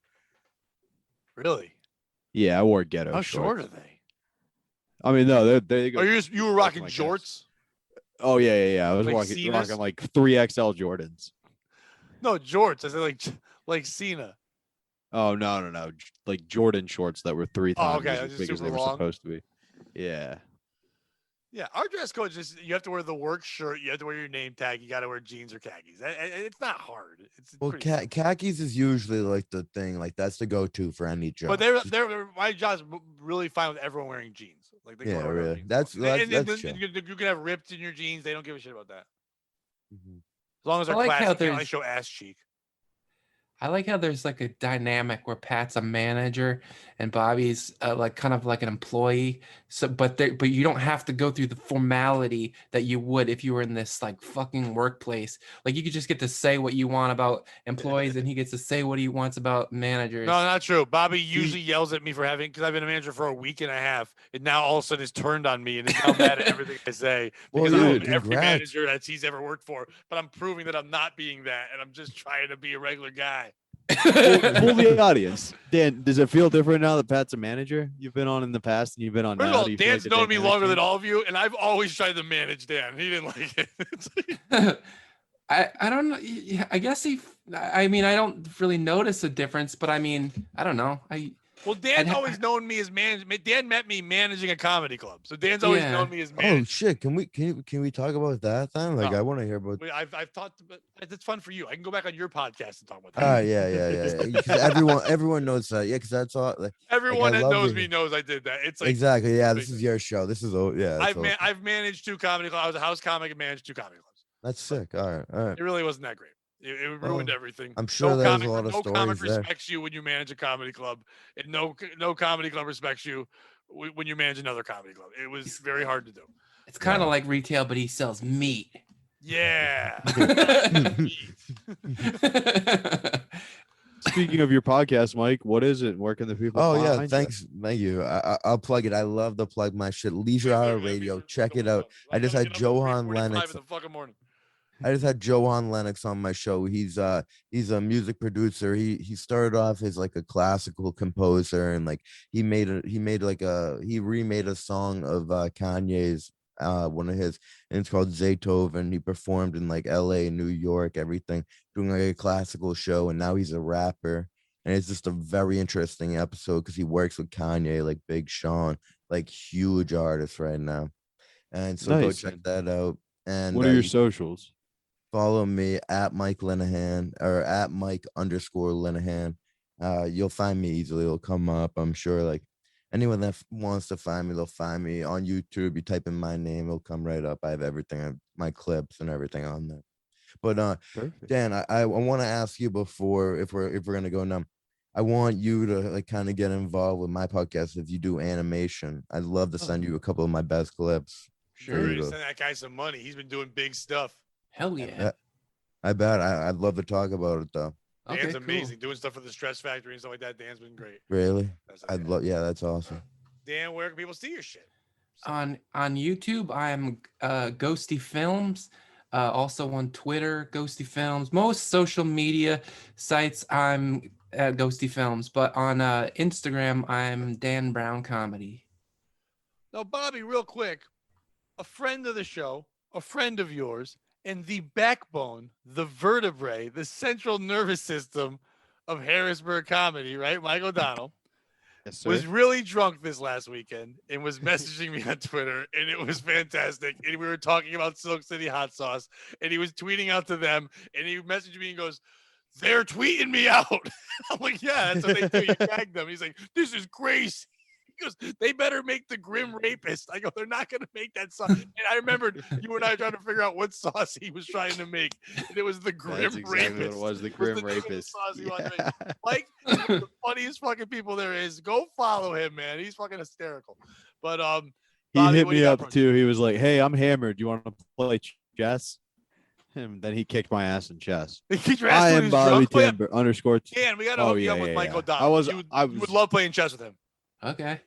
Really? yeah, I wore ghetto How shorts. short are they? I mean, no, they go. Oh, you were rocking like this. jorts? Oh yeah. I was Like rocking Cena's? like 3XL Jordans. No, jorts. I said like Cena. Oh no, like Jordan shorts that were 3 Oh, times okay, as just big as super they were long. supposed to be. Yeah. Yeah, our dress code is just you have to wear the work shirt, you have to wear your name tag, you got to wear jeans or khakis. It's not hard. It's Well, pretty simple. khakis is usually like the thing. Like that's the go-to for any job. But they're my job's really fine with everyone wearing jeans. Like they Yeah, go wear really. jeans. That's and chill. you can have ripped in your jeans. They don't give a shit about that. Mhm. As long as I they're like how classy, you can't only there's- show ass cheek. I like how there's like a dynamic where Pat's a manager and Bobby's like kind of like an employee. So, but you don't have to go through the formality that you would if you were in this like fucking workplace. Like you could just get to say what you want about employees, and he gets to say what he wants about managers. No, not true. Bobby usually yells at me for because I've been a manager for a week and a half, and now all of a sudden is turned on me and is now mad at everything I say Well, because I'm dude, every congrats. manager that he's ever worked for. But I'm proving that I'm not being that, and I'm just trying to be a regular guy. Fool the audience. Dan, does it feel different now that Pat's a manager? You've been on in the past and you've been on First now. of all, Do you feel like Dan's the known me dynamic's longer than changed? all of you, and I've always tried to manage Dan. He didn't like it. It's like- I don't know. I guess I mean, I don't really notice a difference, but I mean, I don't know. well, Dan's I'd ha- always known me as management. Dan met me managing a comedy club, so Dan's always Yeah. known me as Oh manager. shit! Can we talk about that then? Like No. I want to hear about. I've talked, but it's fun for you. I can go back on your podcast and talk about that. Ah, yeah. Because everyone knows that. Yeah, because that's all. Like, Everyone I that love knows to- me knows I did that. It's like exactly. Yeah, this big is thing. your show. This is yeah. I've managed 2 comedy clubs. I was a house comic and managed 2 comedy clubs. That's sick. All right. It really wasn't that great. It ruined everything. I'm sure there's a lot of no comic stories there. respects you when you manage a comedy club, and no comedy club respects you when you manage another comedy club. It was very hard to do. It's kind of like retail, but he sells meat. Yeah. Speaking of your podcast, Mike, what is it? Where can the people Oh yeah, find you? thanks. Thank you. I'll plug it. I love to plug my shit. Leisure Hour Radio. Check it out. I just had Johan Lennox. In the fucking morning. I just had Johan Lennox on my show. He's a music producer. He started off as like a classical composer, and like he remade a song of Kanye's, one of his, and it's called Zaytoven. He performed in like LA, New York, everything, doing like a classical show, and now he's a rapper. And it's just a very interesting episode because he works with Kanye, like Big Sean, like huge artists right now. And so go Nice. check that out. And What are your you socials? follow me at Mike Linehan or at Mike_Linehan. You'll find me easily. It'll come up. I'm sure like anyone that wants to find me, they'll find me on YouTube. You type in my name, it'll come right up. I have everything, my clips and everything on there. But Perfect. Dan, I want to ask you before if we're gonna go now. I want you to like kind of get involved with my podcast. If you do animation, I'd love to send you a couple of my best clips. Sure, you go. send that guy some money. He's been doing big stuff. Hell yeah. I bet. I'd love to talk about it though. Okay, Dan's cool. amazing. Doing stuff for the Stress Factory and stuff like that. Dan's been great. Really? Yeah. That's awesome. Dan, where can people see your shit? On YouTube, I'm Ghosty Films. Also on Twitter, Ghosty Films. Most social media sites, I'm at Ghosty Films. But on Instagram, I'm Dan Brown Comedy. Now, Bobby, real quick, a friend of the show, a friend of yours, and the backbone, the vertebrae, the central nervous system of Harrisburg comedy, right? Mike O'Donnell Yes, sir. was really drunk this last weekend and was messaging me on Twitter, and it was fantastic. And we were talking about Silk City hot sauce, and he was tweeting out to them, and he messaged me and goes, "They're tweeting me out." I'm like, "Yeah, that's what they do. You tag them." He's like, "This is crazy." He goes, "They better make the Grim Rapist." I go, "They're not going to make that sauce." And I remembered you and I trying to figure out what sauce he was trying to make. And it was the Grim That's exactly Rapist. what it was, the Was Grim the name of the Rapist. sauce he wanted to Yeah. make. Mike is one of the funniest fucking people there is. Go follow him, man. He's fucking hysterical. But He Bobby, hit what do you me got up for us? too. He was like, "Hey, I'm hammered. Do you want to play Chess. And then he kicked my ass in chess. He kicked your I ass when he am was Bobby drunk. Play- Timber underscore. Dan, we got to Oh, hook you yeah, up with yeah, Mike yeah. O'Donnell. I You would was love playing chess with him. Okay.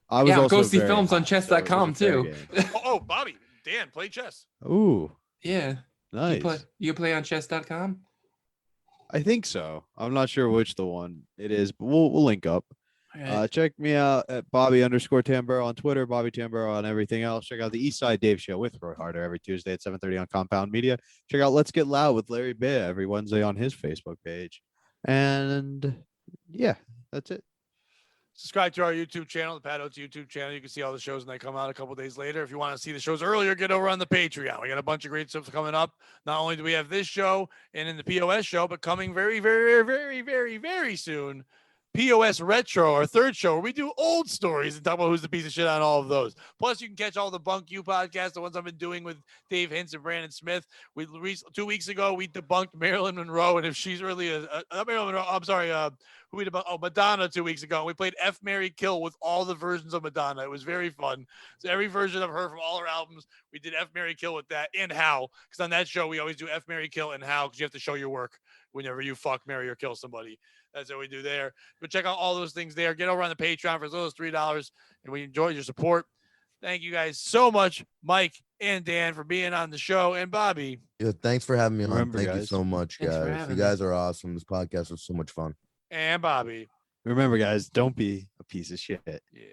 I was Yeah, also go see very films on high, so it was a chess.com fair too. game. Oh, Bobby, Dan, play chess. Ooh, Yeah. nice. You play on chess.com? I think so. I'm not sure which the one it is, but we'll link up. All right. Check me out at Bobby_Tamburo on Twitter, Bobby Tamburo on everything else. Check out the East Side Dave Show with Roy Harder every Tuesday at 7:30 on Compound Media. Check out Let's Get Loud with Larry Bear every Wednesday on his Facebook page. And yeah, that's it. Subscribe to our YouTube channel, the Pat Oates YouTube channel. You can see all the shows when they come out a couple days later. If you want to see the shows earlier, get over on the Patreon. We got a bunch of great stuff coming up. Not only do we have this show and in the POS show, but coming very, very, very, very, very soon, POS Retro, our third show, where we do old stories and talk about who's the piece of shit on all of those. Plus, you can catch all the Bunk You podcasts, the ones I've been doing with Dave Hintz and Brandon Smith. 2 weeks ago, we debunked Marilyn Monroe, and if she's really not Marilyn Monroe, I'm sorry, who we debunked? Oh, Madonna 2 weeks ago. We played F, Marry, Kill with all the versions of Madonna. It was very fun. So every version of her from all her albums, we did F, Marry, Kill with that, and How. Because on that show, we always do F, Marry, Kill, and How, because you have to show your work whenever you fuck, marry, or kill somebody. That's what we do there. But check out all those things there. Get over on the Patreon for as little as $3, and we enjoy your support. Thank you guys so much, Mike and Dan, for being on the show, and Bobby. Yeah, thanks for having me on. Remember, Thank you guys. so much, Thanks for guys. having You me. guys are awesome. This podcast was so much fun. And Bobby. Remember, guys, don't be a piece of shit. Yeah.